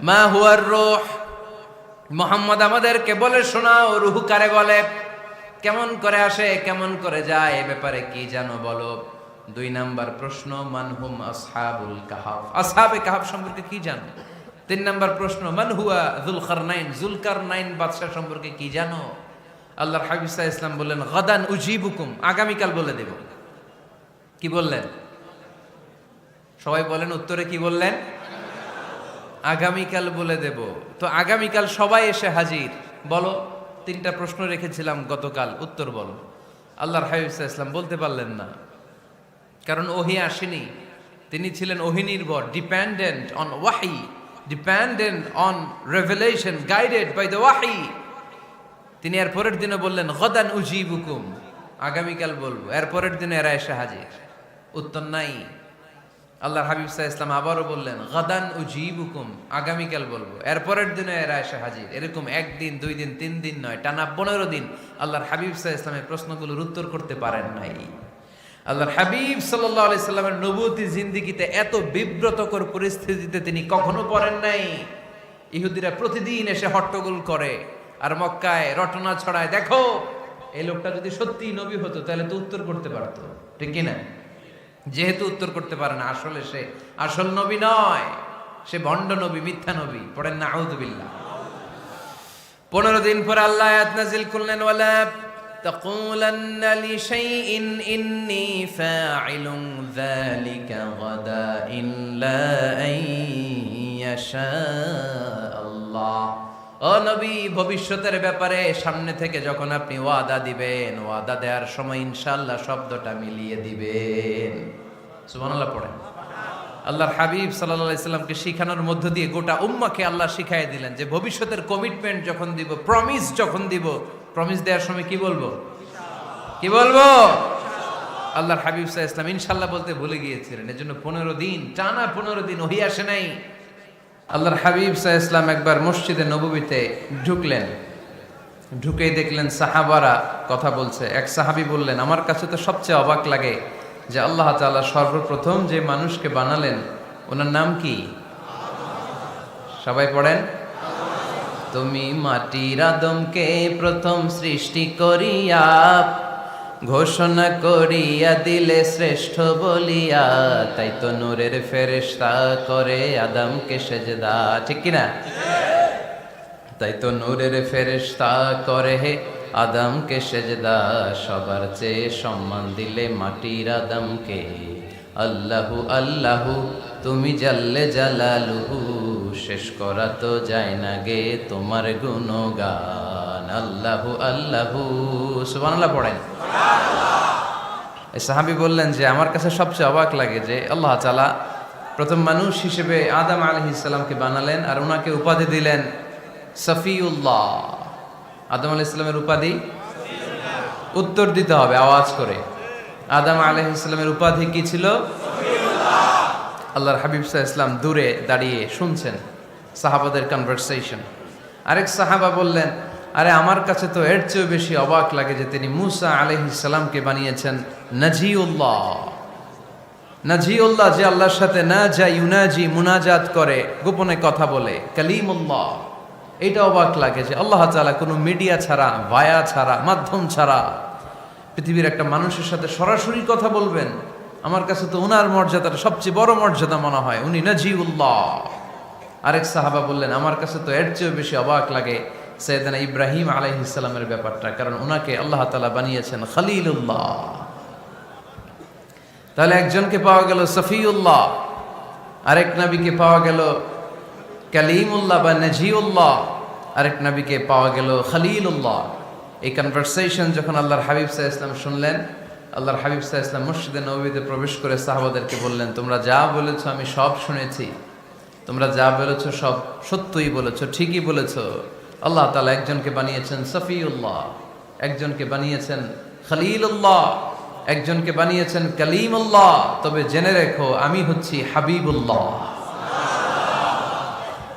মা হুয়ার রূহ, মুহাম্মদ আমাদেরকে বলে শোনাও রূহ কারে বলে, কেমন করে আসে, কেমন করে যায়, এ ব্যাপারে কি জানো বলো। 2 নাম্বার প্রশ্ন, মান হুম আসহাবুল কাহাফ, আসহাবে কাহাফ সম্পর্কে কি জানো। 3 নাম্বার প্রশ্ন, মান হুয়া যুলকারনাইন, যুলকারনাইন বাদশা সম্পর্কে কি জানো। আল্লাহর হাবিব সাল্লাল্লাহু আলাইহি ওয়াসাল্লাম বললেন গাদান উজিবুকুম, আগামীকাল বলে দেব। কি বললেন? সবাই বলেন উত্তরে কি বললেন? আগামীকাল বলে দেব। তো আগামীকাল সবাই এসে হাজির। বলো, 3টা প্রশ্ন রেখেছিলাম গতকাল, উত্তর বলো। আল্লাহর হাবিব সাল্লাল্লাহু আলাইহি ওয়াসাল্লাম বলতে পারলেন না, কারণ ওহী আসেনি। তিনি ছিলেন ওহী নির্ভর, ডিপেন্ডেন্ট অন ওয়াহি, dependent on revelation, guided by the ওয়াহি। তিনি এর পরের দিনে বললেন গাদান উজিবুকুম, আগামীকাল বলবো। এর পরের দিনে এরা এসে হাজির, উত্তর নাই। আল্লাহর হাবিব সাল্লাল্লাহু আলাইহি ওয়াসাল্লাম আবারও বললেন গাদান উজিবুকুম, আগামীকাল বলবো। এর পরের দিনে এরা এসে হাজির। এরকম 1 দিন 2 দিন 3 দিন নয়, টানা 15 দিন আল্লাহর হাবিব সাল্লাল্লাহু আলাইহি ওয়াসাল্লামের প্রশ্নগুলোর উত্তর করতে পারেন নাই। আল্লাহর হাবিব সাল্লাল্লাহু আলাইহি সাল্লামের নবুয়তি জিন্দেগিতে এত বিব্রতকর পরিস্থিতিতে তিনি কখনো পড়েন নাই। ইহুদিরা প্রতিদিন এসে হট্টগোল করে আর মক্কায় রটনা ছড়ায়, দেখো এই লোকটা যদি সত্যি নবী হতো তাহলে তো উত্তর করতে পারতো, ঠিক কি না? যেহেতু উত্তর করতে পারে না, আসলে সে আসল নবী নয়, সে ভণ্ড নবী, মিথ্যা নবী। পড়েন না আউযুবিল্লাহ। 15 দিন পর আল্লাহ আয়াত নাযিল করলেন ওয়ালা তাকুলান্না লিশাইইন ইন্নী ফাইলুন যালিকা গাদা ইল্লা আইয়াশা আল্লাহ। ও নবী, ভবিষ্যতের ব্যাপারে সামনে থেকে যখন আপনি ওয়াদা দিবেন, ওয়াদা দেওয়ার সময় ইনশাআল্লাহ শব্দটা মিলিয়ে দিবেন। সুবহানাল্লাহ পড়েন। আল্লাহর হাবিব সাল্লাল্লাহু আলাইহি সাল্লামকে শিখানোর মধ্য দিয়ে গোটা উম্মাহকে আল্লাহ শিখাইয়ে দিলেন যে ভবিষ্যতের কমিটমেন্ট যখন দিব, প্রমিস যখন দিব, প্রমিস দেওয়ার সময় কি বলবো? কি বলবো? আল্লাহর হাবিব সাল্লাল্লাহু আলাইহি ওয়াসাল্লাম ইনশাআল্লাহ বলতে ভুলে গিয়েছিলেন। এজন্য 15 দিন টানা 15 দিন ওহী আসে নাই। আল্লাহর হাবিব সাল্লাল্লাহু আলাইহি ওয়াসাল্লাম একবার মসজিদে নববীতে ঢুকলেন, ঢুকেই দেখলেন সাহাবারা কথা বলছে। এক সাহাবী বললেন, আমার কাছে তো সবচেয়ে অবাক লাগে যে আল্লাহ তাআলা সর্বপ্রথম যে মানুষকে বানালেন ওনার নাম কি? সবাই পড়েন। তুমি মাটির আদমকে প্রথম সৃষ্টি করিয়া ঘোষণা করিয়া দিলে শ্রেষ্ঠ বলিয়া, তাই তো নূরের ফেরেশতা করে আদমকে সেজদা, ঠিক কিনা? তাই তো নূরের ফেরেশতা করে হে আদমকে সেজদা, সবার চেয়ে সম্মান দিলে মাটির আদমকে। আল্লাহু আল্লাহু তুমি জাল্লে জালালুহু, শেষ করা তো যায় না গে তোমার গুণগান। আল্লাহু আল্লাহু, সুবহানাল্লাহ পড়েন। এই সাহাবী বললেন যে আমার কাছে সবচেয়ে অবাক লাগে যে আল্লাহ তাআলা প্রথম মানুষ হিসেবে আদম আলাইহিস সালামকে বানালেন আর ওনাকে উপাধি দিলেন সফিউল্লাহ। আদম আলাইহিস সালামের উপাধি উত্তর দিতে হবে আওয়াজ করে। আদম আলাইহিস সালামের উপাধি কি ছিল? সফিউল্লাহ। আল্লাহর হাবিব সাল্লাল্লাহু আলাইহি ওয়াসাল্লাম দূরে দাঁড়িয়ে শুনছেন সাহাবাদের কনভারসেশন। আরেক সাহাবা বললেন, আরে আমার কাছে তো এর চেয়েও বেশি অবাক লাগে যে তিনি মুসা আলাইহিস সালামকে বানিয়েছেন নাজিউল্লাহ। নাজিউল্লাহ, যে আল্লাহর সাথে না যা ইউনাজি মুনাজাত করে, গোপনে কথা বলে, কালিমুল্লাহ। এটা অবাক লাগে যে আল্লাহ তাআলা কোনো মিডিয়া ছাড়া, ভায়া ছাড়া, মাধ্যম ছাড়া পৃথিবীর একটা মানুষের সাথে সরাসরি কথা বলবেন। আমার কাছে তো ওনার মর্যাদাটা সবচেয়ে বড় মর্যাদা মনে হয়, উনি নাজিউল্লাহ। আরেক সাহাবা বললেন, আমার কাছে তো এর চেয়েও বেশি অবাক লাগে সাইয়েদনা ইব্রাহিম আলাইহিস সালামের ব্যাপারটা, কারণ ওনাকে আল্লাহ তাআলা বানিয়েছেন খলিলুল্লাহ। তাহলে একজনকে পাওয়া গেল সফিউল্লাহ, আরেক নবীকে পাওয়া গেল কালিমুল্লাহ বা নাজিউল্লাহ, আরেক নবীকে পাওয়া গেল খলিলুল্লাহ। এই কনভারসেশন যখন আল্লাহর হাবিব সাল্লাল্লাহু আলাইহি ওয়াসাল্লাম শুনলেন, আল্লাহর হাবিব সাল্লাল্লাহু আলাইহি ওয়াসাল্লাম মসজিদে নববীতে প্রবেশ করে সাহাবাদেরকে বললেন, তোমরা যা বলেছো আমি সব শুনেছি, তোমরা যা বলেছো সব সত্যই বলেছো, ঠিকই বলেছো। আল্লাহ তাআলা একজনকে বানিয়েছেন সফিউল্লাহ, একজনকে বানিয়েছেন খলিলুল্লাহ, একজনকে বানিয়েছেন কালিমুল্লাহ। তবে জেনে রেখো আমি হচ্ছি হাবিবুল্লাহ,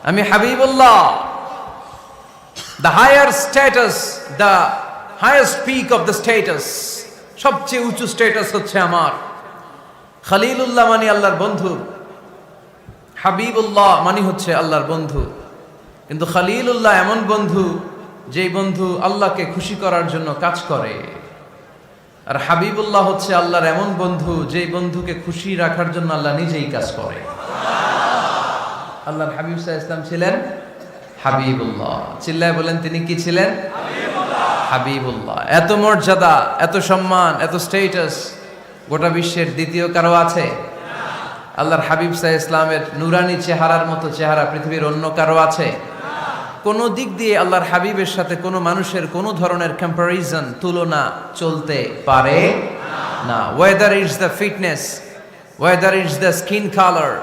আমি Habibullah. The higher status, the highest peak of the status, সবচেয়ে উঁচু স্ট্যাটাস হচ্ছে আমার। খলিলুল্লাহ মানে আল্লাহর বন্ধু, হাবিবুল্লাহ মানে হচ্ছে আল্লাহর বন্ধু, কিন্তু খলিলুল্লাহ এমন বন্ধু যেই বন্ধু আল্লাহকে খুশি করার জন্য কাজ করে। আর হাবিবুল্লাহ হচ্ছে আল্লাহর এমন বন্ধু যেই বন্ধুকে খুশি রাখার জন্য আল্লাহ নিজেই কাজ করে। আল্লাহর হাবিব সাল্লাল্লাহু আলাইহি ওয়াসাল্লাম ছিলেন হাবিবুল্লাহ। চিল্লায় বলেন তিনি কি ছিলেন? হাবিবুল্লাহ। এত মর্যাদা, এত সম্মান, এত স্ট্যাটাস গোটা বিশ্বের দ্বিতীয় কারো আছে? আল্লাহর হাবিব সাল্লাল্লাহু আলাইহি ওয়াসাল্লামের নুরানি চেহারার মতো চেহারা পৃথিবীর অন্য কারো আছে? কোন দিক দিয়ে আল্লাহর হাবিবের সাথে কোনো মানুষের কোনো ধরনের কম্প্যারিজন, তুলনা চলতে পারে না। Whether it's the fitness, whether it's the skin colour,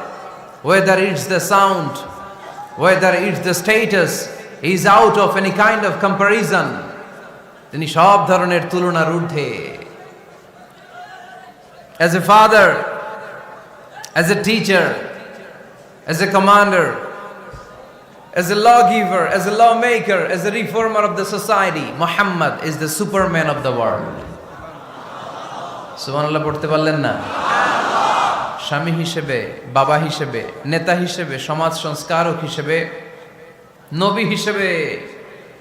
whether it's the sound, whether it's the status, he is out of any kind of comparison. তিনি সব ধরনের তুলনার ঊর্ধ্বে। As a father, as a teacher, as a commander, as a lawgiver, as a lawmaker, as a reformer of the society, Muhammad is the superman of the world. সুবহানাল্লাহ পড়তে পারলেন না? স্বামী হিসেবে, বাবা হিসেবে, নেতা হিসেবে, সমাজ সংস্কারক হিসেবে, নবী হিসেবে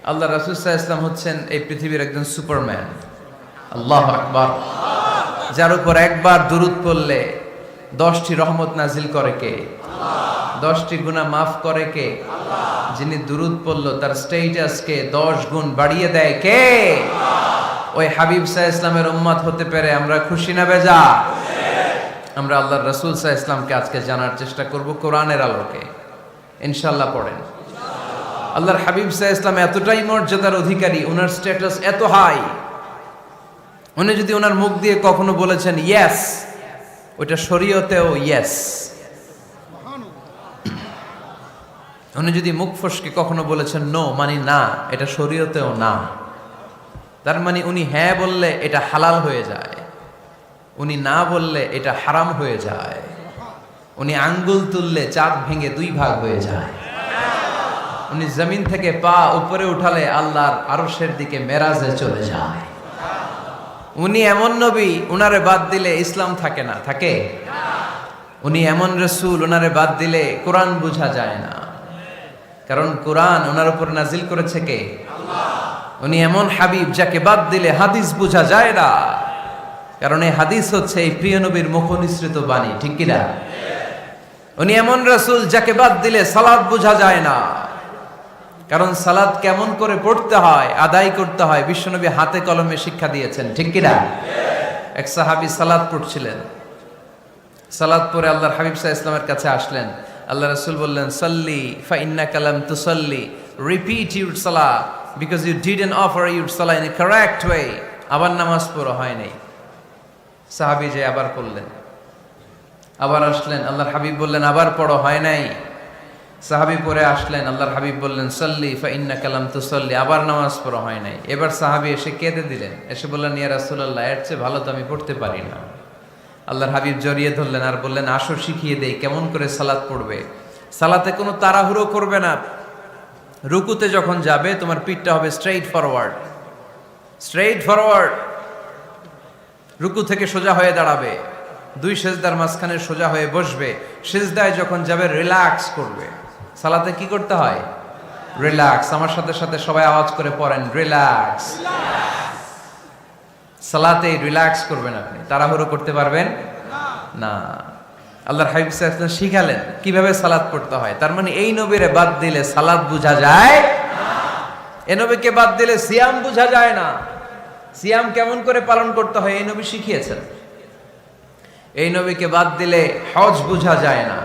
আল্লাহ রাসূল সাল্লাল্লাহু আলাইহি ওয়াসাল্লাম হচ্ছেন এই পৃথিবীর একজন সুপারম্যান। আল্লাহু আকবার। যার উপর একবার দুরূদ পড়লে 10টি রহমত নাজিল করে কে? 10টি গুনাহ মাফ করে কে? যিনি দুরূদ পড়ল তার স্ট্যাটাসকে 10 গুণ বাড়িয়ে দেয় কে? ওই হাবিব সাল্লাল্লাহু আলাইহি ওয়াসাল্লামের উম্মত হতে পেরে আমরা খুশি না বেজা? আমরা আল্লাহর রাসূল সাল্লাল্লাহু আলাইহি ওয়াসাল্লামকে আজকে জানার চেষ্টা করব কোরআনের আলোকে। ইনশাআল্লাহ পড়েন। আল্লাহর হাবিব সাল্লাল্লাহু আলাইহি ওয়াসাল্লাম এতটাই মর্যাদার অধিকারী, ওনার স্ট্যাটাস এত হাই, উনি যদি ওনার মুখ দিয়ে কখনো বলেছেন ইয়েস, ওইটা শরীয়তেও ইয়েস। উনি যদি মুখ ফসকে কখনো বলেছেন নো, মানে না, এটা শরীয়তেও না। তার মানে উনি হ্যাঁ বললে এটা হালাল হয়ে যায়, উনি না বললে এটা হারাম হয়ে যায়। উনি আঙ্গুল তুললে চাঁদ ভেঙে 2 ভাগ হয়ে যায়। উনি জমিন থেকে পা উপরে উঠালে আল্লাহর আরশের দিকে মেরাজে চলে যায়। উনি এমন নবী, উনারে বাদ দিলে ইসলাম থাকে না, থাকে? উনি এমন রাসূল, উনারে বাদ দিলে কোরআন বোঝা যায় না, কারণ কোরআন ওনার উপর নাজিল করেছে কে? আল্লাহ। উনি এমন হাবিব যাকে বাদ দিলে হাদিস বোঝা যায় না, কারণ এই হাদিস হচ্ছে এই প্রিয় নবীর মুখনিসৃত বাণী, ঠিক কি না? উনি এমন রাসূল যাকে বাদ দিলে সালাত বোঝা যায় না, কারণ সালাত কেমন করে পড়তে হয়, আদায় করতে হয় বিশ্বনবী হাতে কলমে শিক্ষা দিয়েছেন, ঠিক কি না? এক সাহাবী সালাত পড়ছিলেন, সালাত পড়ে আল্লাহর হাবিব সাল্লাল্লাহু আলাইহি ওয়াসাল্লামের কাছে আসলেন। আল্লাহ রাসূল বললেন, সাল্লি ফা ইন্নাকা লাম তুসাল্লি, রিপিট ইউর সালাহ because you didn't offer your সালাহ ইন এ কারেক্ট ওয়ে। আবার নামাজ পড়া হয় নাই। সাহাবী যে আবার পড়লেন, আবার আসলেন, আল্লাহর হাবিব বললেন আবার পড়ো, হয় নাই। সাহাবী পরে আসলেন, আল্লাহর হাবিব বললেন সাল্লি ফা ইন্নাকা লাম তুসাল্লি, আবার নামাজ পড়া হয় নাই। এবার সাহাবী এসে কেঁদে দিলেন, এসে বললেন ইয়া রাসূলুল্লাহ, এর চেয়ে ভালো তো আমি পড়তে পারি না। আল্লাহর হাবিব জড়িয়ে ধরলেন আর বললেন আসো শিখিয়ে দেই কেমন করে সালাত পড়বে। সালাতে কোনো তাড়াহুড়ো করবে না। রুকুতে যখন যাবে তোমার পিঠটা হবে স্ট্রেইট ফরওয়ার্ড, স্ট্রেইট ফরওয়ার্ড। রুকু থেকে সোজা হয়ে দাঁড়াবে, 2 সেজদার মাঝখানে সোজা হয়ে বসবে। সেজদায় যখন যাবে রিল্যাক্স করবে। সালাতে কি করতে হয়? রিল্যাক্স। আমার সাথে সাথে সবাই আওয়াজ করে পড়েন রিল্যাক্স। সালাতে রিল্যাক্স করবেন, আপনি তাড়াহুড়ো করতে পারবেন না। আল্লাহর হাবিব সাল্লাল্লাহু আলাইহি ওয়াসাল্লাম শিখালেন কিভাবে সালাত পড়তে হয়। তার মানে এই নবীরে বাদ দিলে সালাত বোঝা যায় না, এই নবীকে বাদ দিলে সিয়াম বোঝা যায় না। সিয়াম কেমন করে পালন করতে হয় এই নবী শিখিয়েছেন। এই নবীকে বাদ দিলে হজ বোঝা যায় না,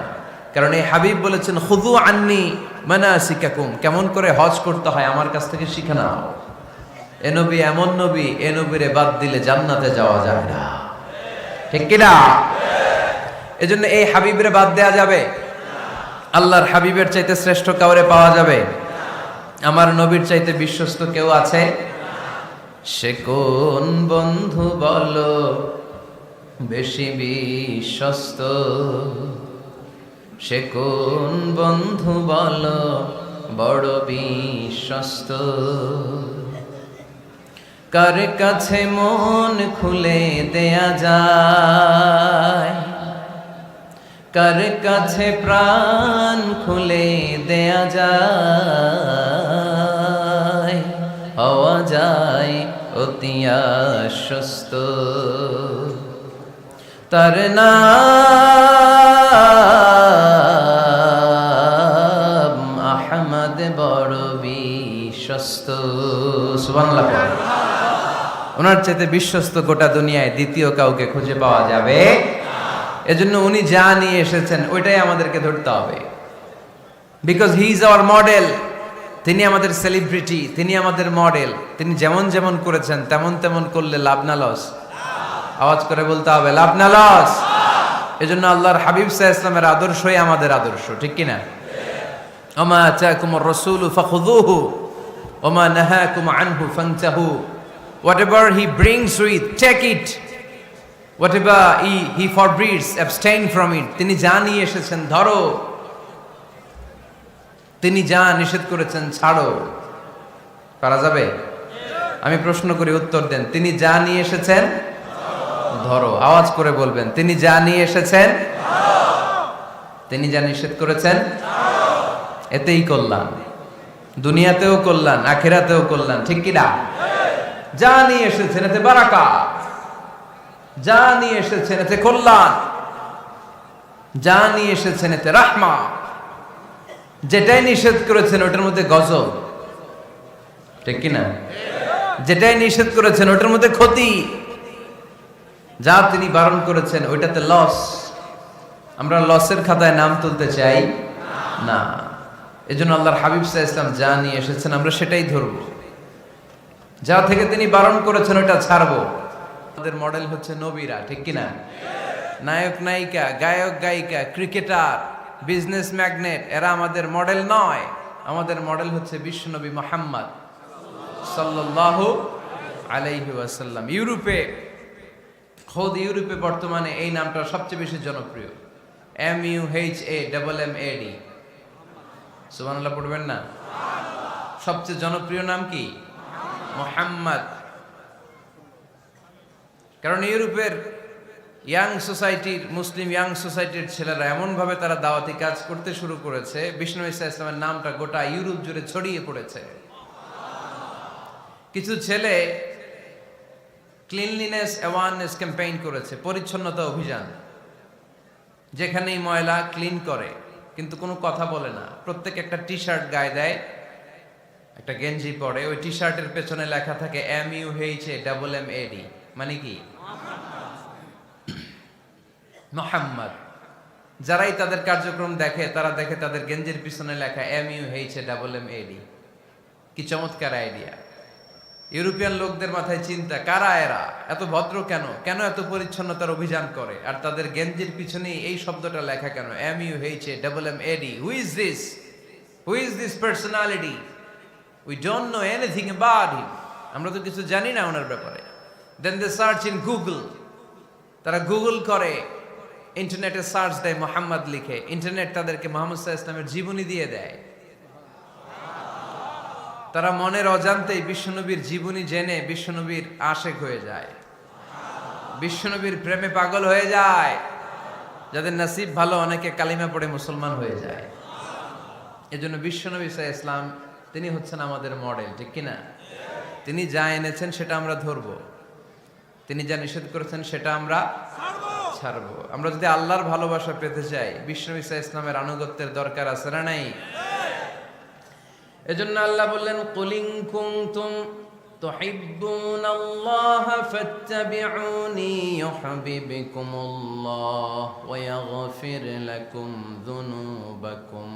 কারণ এই হাবিব বলেছেন খুযু আন্নী মানাসিকাকুম, কেমন করে হজ করতে হয় আমার কাছ থেকে শিখে নাও। এ নবী এমন নবী, এ নবীরে বাদ দিলে জান্নাতে যাওয়া যায় না, ঠিক কি না? এজন্য এই হাবিবরে বাদ দেয়া যাবে? আল্লাহর হাবিবের চাইতে শ্রেষ্ঠ কাউরে পাওয়া যাবে? আমার নবীর চাইতে বিশ্বস্ত কেউ আছে? সে কোন বন্ধু বলো বেশি বিশ্বস্ত, সে কোন বন্ধু বলো বড় বিশ্বস্ত, কার কাছে মন খুলে দেয়া যায়, কার কাছে প্রাণ খুলে দেয়া যায়, হওয়া যায় অতি আশ্বস্ত। তার নাম আহমদ বড় বিশ্বস্ত। সুবহানাল্লাহ। ওনার চাইতে বিশ্বস্ত গোটা দুনিয়ায় দ্বিতীয় কাউকে খুঁজে পাওয়া যাবে। এজন্য উনি যা নিয়ে এসেছেন ওইটাই আমাদেরকে ধরতে হবে, because he is our model. তিনি আমাদের সেলিব্রিটি, তিনি আমাদের মডেল। তিনি যেমন যেমন করেছেন তেমন তেমন করলে লাভ না লস? আওয়াজ করে বলতে হবে লাভ না লস। এজন্য আল্লাহর হাবিব সাল্লাল্লাহু আলাইহি ওয়াসাল্লামের আদর্শই আমাদের আদর্শ, ঠিক কি না? ওমা আতাকুমুর রাসূলু ফাখুযুহু ওমা নাহাকুম আনহু ফানতাহু। Whatever he brings with, take it. Whatever he forbids, abstain from it. তিনি যা নিয়ে এসেছেন ধরো, তিনি যা নিষেধ করেছেন ছাড়ো। পারা যাবে? আমি প্রশ্ন করি, উত্তর দেন। তিনি যা নিয়ে এসেছেন ধরো। আওয়াজ করে বলবেন, তিনি যা নিয়ে এসেছেন, তিনি যা নিষেধ করেছেন এতেই কল্যাণ, দুনিয়াতেও কল্যাণ, আখিরাতেও কল্যাণ, ঠিক কি না? যা নিয়ে এসেছেন এতে বারাকাত, যা নিয়ে এসেছেন এতে কল্যাণ, যা নিয়ে এসেছেন এতে রাহমা। যেটাই নিষেধ করেছেন ওটার মধ্যে গজব, ঠিক কি না? যেটাই নিষেধ করেছেন ওটার মধ্যে ক্ষতি, যা তিনি বারণ করেছেন ওইটাতে লস। আমরা লসের খাতায় নাম তুলতে চাই না। এজন্য আল্লাহর হাবিব সাল্লাল্লাহু আলাইহি ওয়াসাল্লাম যা নিয়ে এসেছেন আমরা সেটাই ধরবো, যা থেকে তিনি বারণ করেছেন ওটা ছাড়বো। আমাদের মডেল হচ্ছে নবীরা, ঠিক কি না? নায়ক নায়িকা, গায়ক গায়িকা, ক্রিকেটার, বিজনেস ম্যাগনেট, এরা আমাদের মডেল নয়। আমাদের মডেল হচ্ছে বিশ্বনবী মুহাম্মদ সাল্লাল্লাহু আলাইহি ওয়াসাল্লাম। ইউরোপে, খোদ ইউরোপে বর্তমানে এই নামটা সবচেয়ে বেশি জনপ্রিয়, MUHAMMAD। সুবহানাল্লাহ পড়বেন না? সবচেয়ে জনপ্রিয় নাম কি? মুহাম্মদ। কারণ ইউরোপের ইয়াং সোসাইটির, মুসলিম ইয়াং সোসাইটির ছেলেরা এমন ভাবে তারা দাওয়াতি কাজ করতে শুরু করেছে, বিষ্ণু ঈসা ইসলামের নামটা গোটা ইউরোপ জুড়ে ছড়িয়ে পড়েছে। কিছু ছেলে ক্লিনলিনেস অ্যাওয়ারনেস ক্যাম্পেইন করেছে, পরিচ্ছন্নতা অভিযান। যেখানেই ময়লা ক্লিন করে, কিন্তু কোনো কথা বলে না। প্রত্যেক একটা টি শার্ট গায়ে দেয়, একটা গেঞ্জি পরে, ওই টি শার্টের পেছনে লেখা থাকে MUHAMMAD, মানে কি? মুহাম্মদ। যারাই তাদের কার্যক্রম দেখে তারা দেখে তাদের গেঞ্জির পিছনে লেখা MUHAMMAD। কি চমৎকার আইডিয়া! ইউরোপিয়ান লোকদের মাথায় চিন্তা, কারা এরা, এত ভদ্র কেন, কেন এত পরিচ্ছন্নতার অভিযান করে, আর তাদের গেঞ্জির পিছনে এই শব্দটা লেখা কেন, MUHAMMAD? Who is this? Who is this personality? We don't know anything about him. আমরা তো কিছু জানি না ওনার ব্যাপারে। Then they search in Google. তারা গুগল করে, ইন্টারনেটে সার্চ দেয়, মুহাম্মদ লিখে। ইন্টারনেট তাদেরকে মুহাম্মদ সাল্লাল্লাহু আলাইহি ওয়াসাল্লামের জীবনী দিয়ে দেয়। তারা মনের অজান্তেই বিশ্বনবীর জীবনী জেনে বিশ্বনবীর আশেক হয়ে যায়, বিশ্বনবীর প্রেমে পাগল হয়ে যায়। যাদের নসিব ভালো, অনেকে কালিমা পড়ে মুসলমান হয়ে যায়। এজন্য বিশ্বনবী সাল্লাল্লাহু আলাইহি ওয়াসাল্লাম তিনি হচ্ছেন আমাদের মডেল, ঠিক কিনা? তিনি যা এনেছেন সেটা আমরা ধরবো, তিনি যা নিষেধ করেছেন সেটা আমরা ছাড়বো। আমরা যদি আল্লাহর ভালোবাসা পেতে চাই, বিশ্বনবী সাল্লাল্লাহু আলাইহি ওয়াসাল্লামের আনুগত্যের দরকার আছে না নাই? এজন্য আল্লাহ বললেন, কুল ইন কুনতুম তুহিব্বুনাল্লাহা ফাত্তাবিউনি ইউহিব্বুকুমুল্লাহ ওয়া ইয়াগফির লাকুম যুনুবাকুম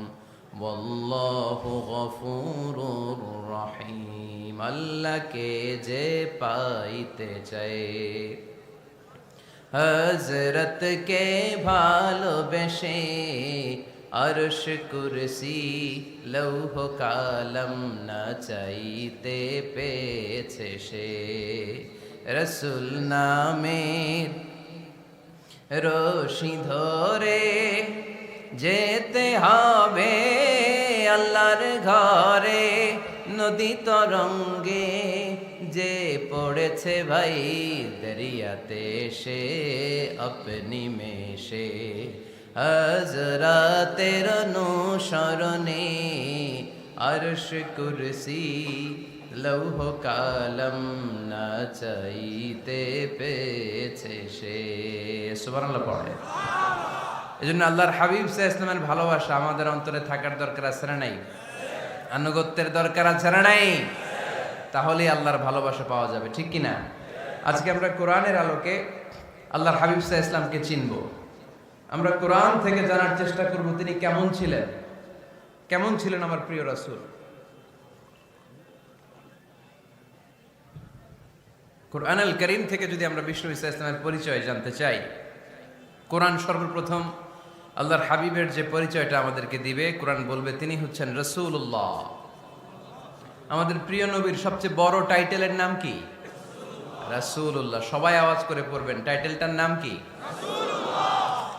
ওয়াল্লাহু গফুরুর রহিম। আল্লাহকে যে পাইতে চায়, হযরতকে ভালোবেসে আরশ কুরসি লৌহ কালম না চাইতে পেয়েছে সে। রসুল নামের রশি ধরে যেতে হবে আল্লাহর ঘরে। নদী তরঙ্গে যে পড়েছে ভাই দরিয়াতে, সে আপনি মেশে হযরতের অনুসরণে আরশ কুরসি লৌহ কালম না চাইতে পেয়েছে সে। সুবহানাল্লাহ পড়ে। এজন্য আল্লাহর হাবিব সাল্লাল্লাহু আলাইহি ওয়াসাল্লামের ভালোবাসা আমাদের অন্তরে থাকার দরকার আছে না নাই? আনুগত্যের দরকার আছে না নাই? তাহলেই আল্লাহর ভালোবাসা পাওয়া যাবে, ঠিক কি না? আজকে আমরা কোরআনের আলোকে আল্লাহর হাবিব সাল্লাল্লাহু আলাইহি ওয়াসাল্লামকে চিনব। আমরা কোরআন থেকে জানার চেষ্টা করব তিনি কেমন ছিলেন, কেমন ছিলেন আমার প্রিয় রাসূল। কোরআনুল কারীম থেকে যদি আমরা বিষ্ণু ঈসা ইসলামের পরিচয় জানতে চাই, কোরআন সর্বপ্রথম আল্লাহর হাবিবের যে পরিচয়টা আমাদেরকে দিবে, কোরআন বলবে তিনি হচ্ছেন রাসূলুল্লাহ। আমাদের প্রিয় নবীর সবচেয়ে বড় টাইটেলের নাম কি? রাসূলুল্লাহ। সবাই আওয়াজ করে পড়বেন, টাইটেলটার নাম কি?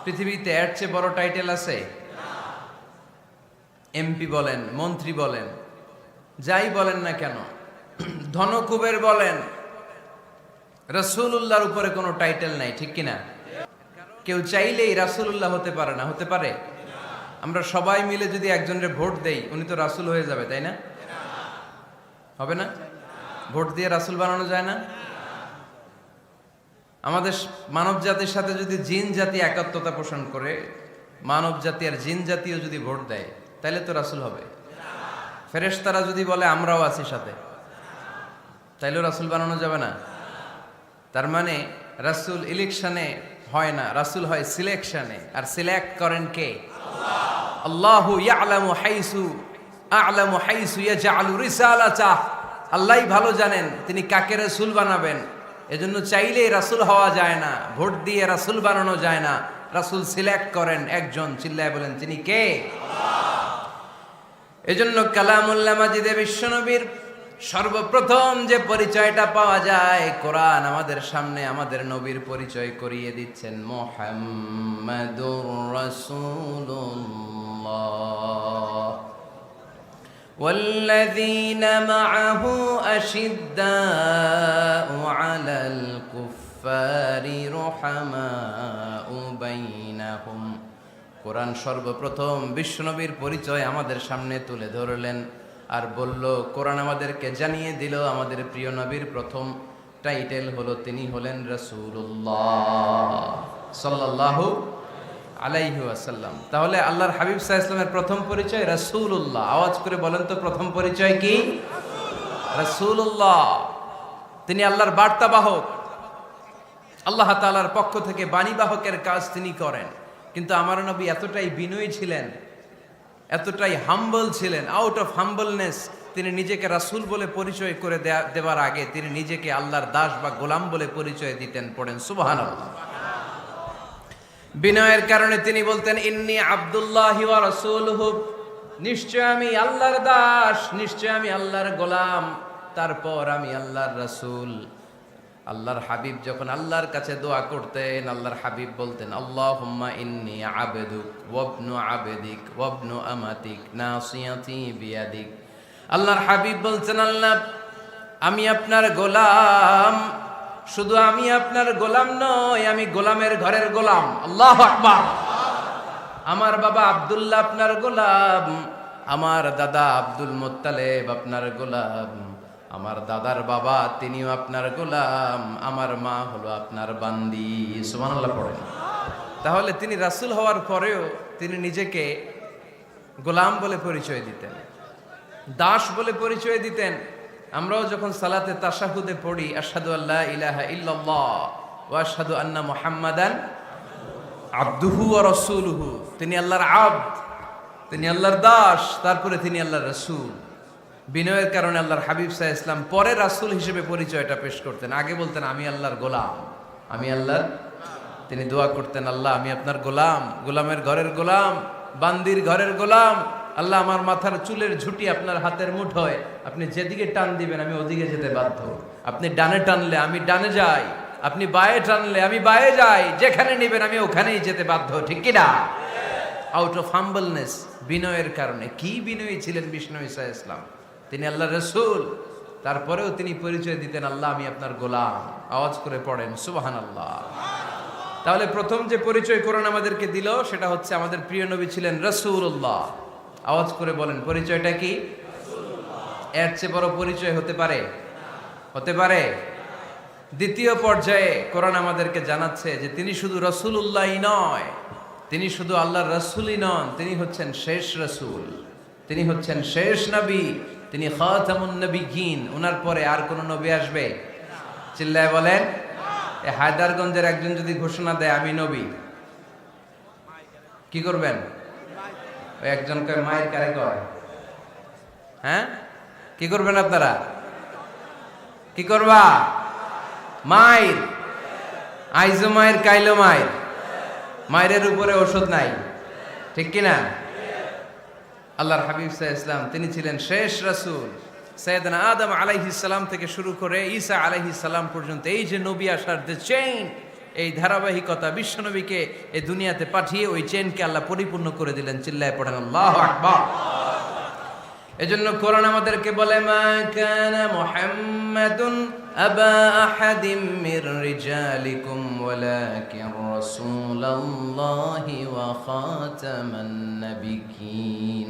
পৃথিবীতে এর চেয়ে বড় টাইটেল আছে? এমপি বলেন, মন্ত্রী বলেন, যাই বলেন না কেন, ধনকুবের বলেন, রাসূলুল্লাহর উপরে কোনো টাইটেল নাই, ঠিক কিনা? কেউ চাইলেই রাসূলুল্লাহ হতে পারে না, হতে পারে? আমরা সবাই মিলে যদি একজনের ভোট দেই, উনি তো রাসূল হয়ে যাবে, তাই না? হবে না? ভোট দিয়ে রাসূল বানানো যায় না? আমাদের মানব জাতির সাথে যদি জিন জাতি একাত্মতা পোষণ করে, মানব জাতি আর জিন জাতিও যদি ভোট দেয়, তাহলে তো রাসূল হবে। ফেরেশতারা যদি বলে আমরাও আছি সাথে, তাইলেও রাসূল বানানো যাবে না। তার মানে রাসূল ইলেকশনে হয় না, রাসূল হয় সিলেকশনে। আর সিলেক্ট করেন কে? আল্লাহু ইয়ালামু হাইসু আ'লামু হাইসু ইয়াজআলু রিসালাতাহ। আল্লাহই ভালো জানেন তিনি কাকে রাসূল বানাবেন। এজন্য চাইলেই রাসূল হওয়া যায় না, ভোট দিয়ে রাসূল বানানো যায় না। রাসূল সিলেক্ট করেন একজন, চিল্লায় বলেন তিনি কে? আল্লাহ। এজন্য কালামুল্লাহ মাজিদে বিশ্বনবীর সর্বপ্রথম যে পরিচয়টা পাওয়া যায়, কোরআন আমাদের সামনে আমাদের নবীর পরিচয় করিয়ে দিচ্ছেন, মুহাম্মাদুর রাসূলুল্লাহ ওয়াল্লাযীনা মাআহু আশিদ্দাউ আলাল কুফফারি রুহামাউ বাইনাহুম। কোরআন সর্বপ্রথম বিশ্বনবীর পরিচয় আমাদের সামনে তুলে ধরলেন আর বলল, কোরআন আমাদেরকে জানিয়ে দিল আমাদের প্রিয় নবীর প্রথম টাইটেল হলো তিনি হলেন রাসূলুল্লাহ সাল্লাল্লাহু আলাইহি ওয়াসাল্লাম। তাহলে আল্লাহর হাবিব সাল্লাল্লাহু আলাইহি ওয়াসাল্লামের প্রথম পরিচয় রাসূলুল্লাহ। আওয়াজ করে বলেন তো প্রথম পরিচয় কি? রাসূলুল্লাহ। তিনি আল্লাহর বার্তাবাহক, আল্লাহ তাআলার পক্ষ থেকে বাণীবাহকের কাজ তিনি করেন। কিন্তু আমার নবী এতটাই বিনয়ী ছিলেন, এতটাই হাম্বল ছিলেন, আউট অফ হাম্বলনেস তিনি নিজেকে রাসূল বলে পরিচয় করে দেওয়ার আগে তিনি নিজেকে আল্লাহর দাস বা গোলাম বলে পরিচয় দিতেন। পড়েন সুবহানাল্লাহ। বিনয়ের কারণে তিনি বলতেন, ইন্নী আব্দুল্লাহি ওয়া রাসূলুহু, নিশ্চয় আমি আল্লাহর দাস, নিশ্চয় আমি আল্লাহর গোলাম, তারপর আমি আল্লাহর রাসূল। আল্লাহর হাবিব যখন আল্লাহর কাছে দোয়া করতেন, আল্লাহর হাবিব বলতেন, আল্লাহুম্মা ইন্নী আবদুক ওয়া ইবনু আবদিক ওয়া ইবনু আমাতিক নাসিয়াতি বিয়াদিক। আল্লাহর হাবিব বলছেন, আল্লাহ আমি আপনার গোলাম, শুধু আমি আপনার গোলাম নয়, আমি গোলামের ঘরের গোলাম। আল্লাহু আকবার। আমার বাবা আব্দুল্লাহ আপনার গোলাম, আমার দাদা আব্দুল মুত্তালিব আপনার গোলাম, আমার দাদার বাবা তিনিও আপনার গোলাম, আমার মা হলো আপনার বান্দি। সুবহানাল্লাহ পড়েন। তাহলে তিনি রাসূল হওয়ার পরেও তিনি নিজেকে গোলাম বলে পরিচয় দিতেন, দাস বলে পরিচয় দিতেন। আমরাও যখন সালাতে তাশাহুদে পড়ি, আশহাদু আল্লা ইলাহা ইল্লাল্লাহ ওয়া আশহাদু আন্না মুহাম্মাদান আবদুহু ওয়া রাসূলুহু, তিনি আল্লাহর আবদ, তিনি আল্লাহর দাস, তারপরে তিনি আল্লাহর রাসূল। বিনয়ের কারণে আল্লাহর হাবিব সাল্লাল্লাহু আলাইহি ওয়াসাল্লাম পরে রাসূল হিসেবে পরিচয়টা পেশ করতেন। আগে বলতেন আমি আল্লাহর গোলাম, আমি আল্লাহর। তিনি দোয়া করতেন, আল্লাহ আমি আপনার গোলাম, গোলামের ঘরের গোলাম, বান্দির ঘরের গোলাম। আল্লাহ আমার মাথার চুলের ঝুঁটি আপনার হাতের মুঠোয়, আপনি যেদিকে টান দিবেন আমি ওদিকে যেতে বাধ্য। আপনি ডানে টানলে আমি ডানে যাই, আপনি বায়ে টানলে আমি বায়ে যাই, যেখানে নেবেন আমি ওখানেই যেতে বাধ্য, ঠিক কিনা? আউট অফ হাম্বলনেস, বিনয়ের কারণে। কি বিনয়ী ছিলেন বিষ্ণু ঈসা ইসলাম, তিনি আল্লাহর রাসূল, তারপরেও তিনি পরিচয় দিতেন, আল্লাহ আমি আপনার গোলাম। আওয়াজ করে পড়েন সুবহানাল্লাহ। তাহলে প্রথম যে পরিচয় কোরআন আমাদেরকে দিল সেটা হচ্ছে আমাদের প্রিয় নবী ছিলেন রাসূলুল্লাহ। আওয়াজ করে বলেন পরিচয়টা কি? এর চেয়ে বড় পরিচয় হতে পারে? হতে পারে? দ্বিতীয় পর্যায়ে কোরআন আমাদেরকে জানাচ্ছে যে তিনি শুধু রাসূলুল্লাহই নয়, তিনি শুধু আল্লাহর রাসূলই নন, তিনি হচ্ছেন শেষ রাসূল, তিনি হচ্ছেন শেষ নবী, তিনি খাতামুন নবিয়্যিন। ওনার পরে আর কোন নবী আসবে? চিল্লায় বলেন। এই হায়দারগঞ্জের একজন যদি ঘোষণা দেয় আমি নবী, কি করবেন? ওই একজন কয় মায়ের কারে কয়, হ্যাঁ কি করবেন আপনারা? কি করবা? মায়ের আইজো মায়ের কাইলো মায়ের, মায়ের উপরে ওষুধ নাই, ঠিক কিনা? আল্লাহর হাবিব সাল্লাল্লাহু আলাইহি ওয়াসাল্লাম তিনি ছিলেন শেষ রাসূল। সাইয়েদনা আদম আলাইহিস সালাম থেকে শুরু করে ঈসা আলাইহিস সালাম পর্যন্ত এই যে নবী আসার যে চেইন, এই ধারাবাহিকতা, বিশ্ব নবীকে এই দুনিয়াতে পাঠিয়ে ওই চেইনকে আল্লাহ পরিপূর্ণ করে দিলেন। চিল্লায় পড়েন আল্লাহু আকবার। এজন্য কোরআন আমাদেরকে বলে মা কানা মুহাম্মাদুন আবা আহাদিম মির রিজালিকুম ওয়ালাকিন রাসূলুল্লাহি ওয়া খাতামান নাবিয়্যিন।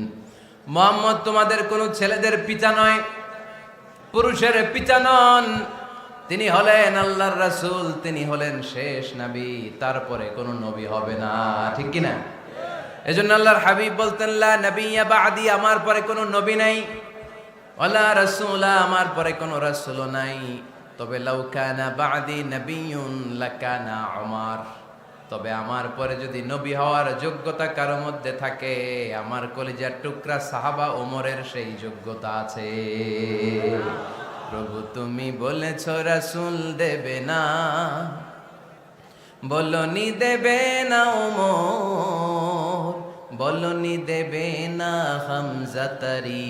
মুহাম্মদ তোমাদের কোনো ছেলেদের পিতা নয়, পুরুষের পিতা নন, তিনি হলেন আল্লাহর রাসূল, তিনি হলেন শেষ নবী, তারপরে কোনো নবী হবে না, ঠিক কি না? এজন্য আল্লাহর হাবিব বলতেন লা নবিয়্যা বা'দি, আমার পরে কোনো নবী নাই, ওয়ালা রাসূলা, আমার পরে কোনো রাসূলও নাই। তবে লাউ কানা বা'দি নবিয়্যুন লাকানা উমর, তবে আমার পরে যদি নবী হওয়ার যোগ্যতা কারো মধ্যে থাকে, আমার কলিজার টুকরা সাহাবা ওমরের সেই যোগ্যতা আছে। প্রভু তুমি বলেছ রাসূল দেবে না, বলনি দেবে না ওমর, বলনি দেবে না হামজা তারি,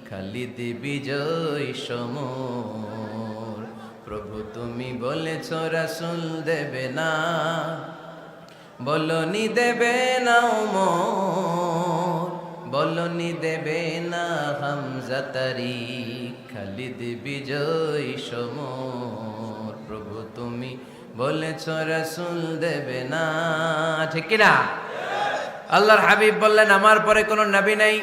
খালিদ বিজয় সমর। প্রভু তুমি বলেছ রাসূল দেবে না, বলনি দেবে না ওমর, বলনি দেবে না হামজা তারি, খালিদ বিজয় সমর। প্রভু তুমি বলেছ রাসূল দেবে না, ঠিক কি না? আল্লাহর হাবিব বললেন আমার পরে কোনো নবী নাই,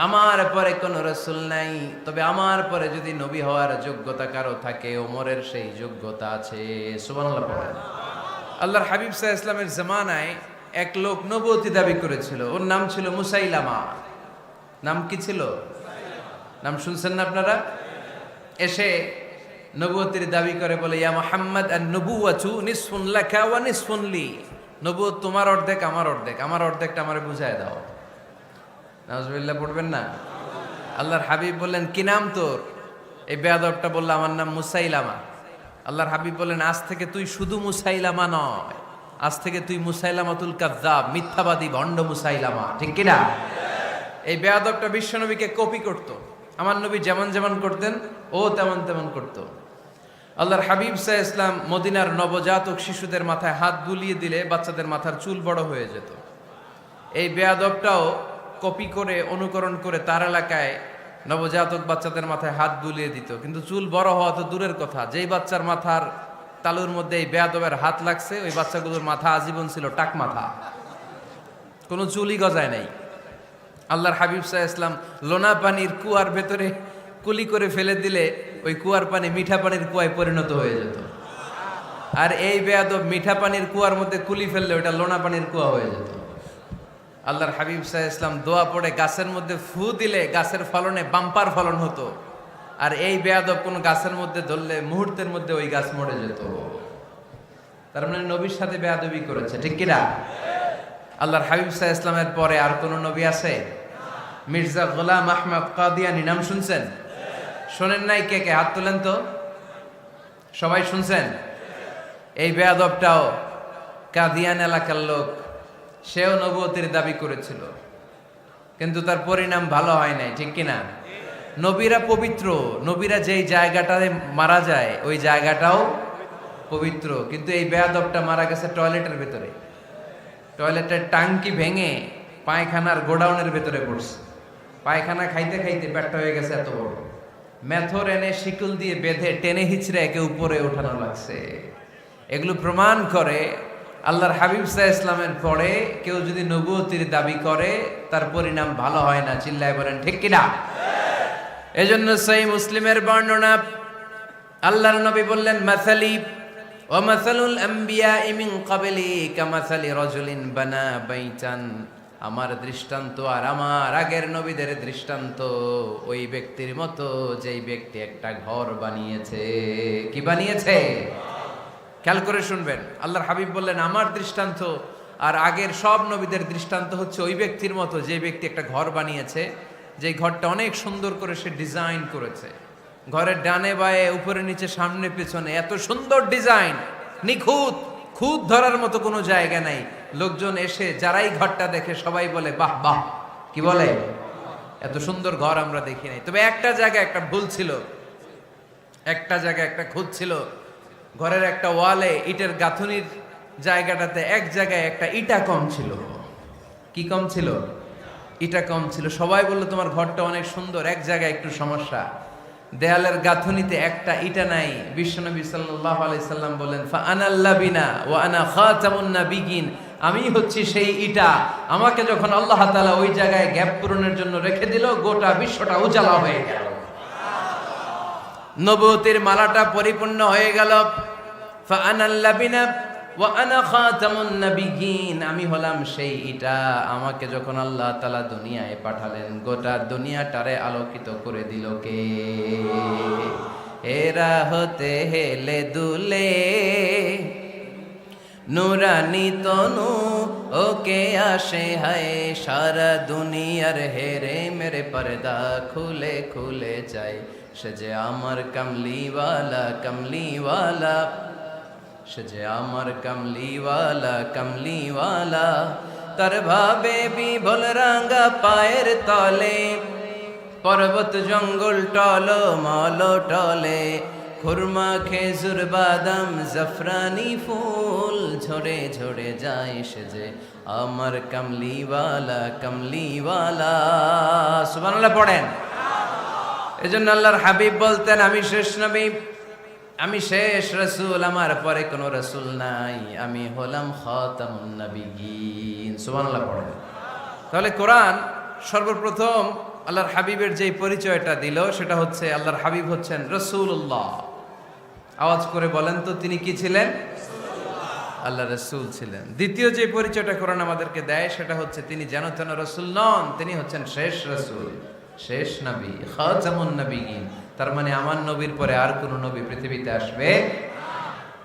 আমার পরে কোনো রাসূল নাই, তবে আমার পরে যদি নবী হওয়ার যোগ্যতা কারো থাকে, ওমরের সেই যোগ্যতা আছে। সুবহানাল্লাহ পড়েন। আল্লাহর হাবিব সাল্লাল্লাহু আলাইহি ওয়াসাল্লামের জামানায় এক লোক নবুয়তি দাবি করেছিল, ওর নাম ছিল মুসাইলামা। নাম কি ছিল? নাম শুনছেন না আপনারা? এসে নবুয়তির দাবি করে বলে ইয়া মুহাম্মদ আন-নবুওয়াতু নিসফুন লাকা ওয়া নিসফুন লি, নবুয়ত তোমার অর্ধেক আমার অর্ধেক, আমার অর্ধেকটা আমারে বুঝায় দাও। নাউজুবিল্লাহ পড়বেন না? আল্লাহর হাবিব বললেন কি নাম তোর? এই বেয়াদবটা বলল আমার নাম মুসাইলামা। আল্লাহর হাবিব বললেন আজ থেকে তুই শুধু মুসাইলামা নয়, আজ থেকে তুই মুসাইলামাতুল কাযযাব, মিথ্যাবাদী ভণ্ড মুসাইলামা, ঠিক কি না? এই বেয়াদবটা বিশ্বনবীকে কপি করত, আমার নবী যেমন যেমন করতেন ও তেমন তেমন করত। আল্লাহর হাবিব সাল্লাল্লাহু আলাইহি ওয়াসাল্লাম মদিনার নবজাতক শিশুদের মাথায় হাত বুলিয়ে দিলে বাচ্চাদের মাথার চুল বড় হয়ে যেত। এই বেয়াদবটাও কপি করে অনুকরণ করে তার এলাকায় নবজাতক বাচ্চাদের মাথায় হাত বুলিয়ে দিত, কিন্তু চুল বড় হওয়া তো দূরের কথা, যেই বাচ্চার মাথার তালুর মধ্যে এই বেয়াদবের হাত লাগছে ওই বাচ্চাগুলোর মাথা আজীবন ছিল টাক মাথা, কোনো চুলই গজায় নাই। আল্লাহর হাবিব সাল্লাল্লাহু আলাইহি ওয়াসাল্লাম লোনা পানির কুয়ার ভেতরে কুলি করে ফেলে দিলে ওই কুয়ার পানি মিঠা পানির কুয়ায় পরিণত হয়ে যেত, আর এই বেয়াদব মিঠা পানির কুয়ার মধ্যে কুলি ফেললে ওটা লোনা পানির কুয়া হয়ে যেত। আল্লাহর হাবিব সাল্লাল্লাহু আলাইহি ওয়াসাল্লাম দোয়া পড়ে গাছের মধ্যে ফু দিলে গাছের ফলনে বাম্পার ফলন হতো, আর এই বেয়াদব কোন গাছের মধ্যে ধরলে মুহূর্তের মধ্যে ওই গাছ মরে যেত। তার মানে নবীর সাথে বেয়াদবি করেছে, ঠিক কি না? আল্লাহর হাবিব সাল্লাল্লাহু আলাইহি ওয়াসাল্লামের পরে আর কোন নবী আছে? মির্জা গোলাম আহমদ কাদিয়ানী নাম শুনছেন? শোনেন নাই? কে কে হাত তোলেন তো, সবাই শুনছেন? এই বেয়াদবটাও কাদিয়ান এলাকার লোক, সেও নবুয়তির দাবি করেছিল, কিন্তু তার পরিণাম ভালো হয় নাই, ঠিক কিনা? নবীরা পবিত্র, নবীরা যেই জায়গাটায় মারা যায় ওই জায়গাটাও পবিত্র, কিন্তু এই বেয়াদবটা মারা গেছে টয়লেটের ভেতরে, টয়লেটের টাঙ্কি ভেঙে পায়খানার গোডাউনের ভেতরে পড়ছে, পায়খানা খাইতে খাইতে পেটটা হয়ে গেছে এত বড়, মেথর এনে শিকল দিয়ে বেঁধে টেনে হিচড়ে একে উপরে ওঠানো লাগছে। এগুলো প্রমাণ করে আল্লাহর হাবিব সাল্লাল্লাহু আলাইহি ইসলামের পরে কেউ যদি নবুয়তির দাবি করে তার পরিণাম ভালো হয় না। চিল্লায় বলেন ঠিক কিনা? এজন্য সহিহ মুসলিমের বর্ণনা, আল্লাহর নবী বললেন, মাসালি ওয়া মাসালুল আমবিয়াই মিন ক্বাবলি কামাসালি রাজুলিন বানা বাইতান, আমার দৃষ্টান্ত আর আমার আগের নবীদের দৃষ্টান্ত ওই ব্যক্তির মতো যেই ব্যক্তি একটা ঘর বানিয়েছে। কি বানিয়েছে? খেয়াল করে শুনবেন, আল্লাহর হাবিব বললেন আমার দৃষ্টান্ত আর আগের সব নবীদের দৃষ্টান্ত হচ্ছে ওই ব্যক্তির মতো যে ব্যক্তি একটা ঘর বানিয়েছে, যে ঘরটা অনেক সুন্দর করে সে ডিজাইন করেছে। ঘরের ডানে বায়ে উপরে নিচে সামনে পেছনে এত সুন্দর ডিজাইন, নিখুঁত, খুঁত ধরার মতো কোনো জায়গা নাই। লোকজন এসে যারাই ঘরটা দেখে সবাই বলে বাহ বাহ। কি বলে? এত সুন্দর ঘর আমরা দেখি নাই। তবে একটা জায়গায় একটা ভুল ছিল, একটা জায়গায় একটা খুঁত ছিল। ঘরের একটা ওয়ালে ইটের গাঁথুনির জায়গাটাতে এক জায়গায় একটা ইটা কম ছিল। কি কম ছিল? ইটা কম ছিল। সবাই বললো তোমার ঘরটা অনেক সুন্দর, এক জায়গায় একটু সমস্যা, দেয়ালের গাঁথুনিতে একটা ইটা নাই। বিশ্বনবী সাল্লাল্লাহু আলাইহি সাল্লাম বলেন, ফা আনাল লাবিনা ওয়া আনা খাতামুন নাবিয়িন, আমি হচ্ছি সেই ইটা। আমাকে যখন আল্লাহ তাআলা ওই জায়গায় গ্যাপ পূরণের জন্য রেখে দিল, গোটা বিশ্বটা উজালা হয়ে গেল, নবুয়তের মালাটা পরিপূর্ণ হয়ে গেল। ফা আনাল লাবিনা ওয়া আনা খাতামুন নাবিয়িন, আমি হলাম সেই ইটা। আমাকে যখন আল্লাহ তাআলা দুনিয়ায় পাঠালেন, গোটা দুনিয়াটারে আলোকিত করে দিল কে? এরা হতে হেলে দুলে নুরানি তনু ওকে আসে হায়, সারা দুনিয়ার হেরে মেরে পর্দা খুলে খুলে যায়। সে যে আমার কামলিওয়ালা কামলিওয়ালা, সে যে আমার কামলিওয়ালা কামলিওয়ালা, তার ভাবে বিভোল রাঙ্গা পায়ের তলে, পর্বত জঙ্গল টল মল টলে, খুরমা খেজুর বাদাম জাফরানি ফুল ঝরে ঝরে যায়। সে যে আমার কামলিওয়ালা কামলিওয়ালা। সুবহানাল্লাহ পড়েন। এজন্য আল্লাহর হাবিব বলতেন, আমি শেষ নবী, আমি শেষ রাসূল, আমার পরে কোনো রাসূল নাই, আমি হলাম খাতামুন নাবিয়িন। সুবহানাল্লাহ পড়েন। তাহলে কোরআন সর্বপ্রথম আল্লাহর হাবিবের যেই পরিচয়টা দিল সেটা হচ্ছে আল্লাহর হাবিব হচ্ছেন রাসূলুল্লাহ। আওয়াজ করে বলেন তো, তিনি কি ছিলেন? আল্লাহ রাসূল ছিলেন। দ্বিতীয় যে পরিচয়টা কোরআন আমাদেরকে দেয় সেটা হচ্ছে তিনি যেন তেন রাসূল নন, তিনি হচ্ছেন শেষ রাসূল, শেষ নবী, খাতামুন নাবিয়িন। তার মানে আমার নবীর পরে আর কোন নবী পৃথিবীতে আসবে।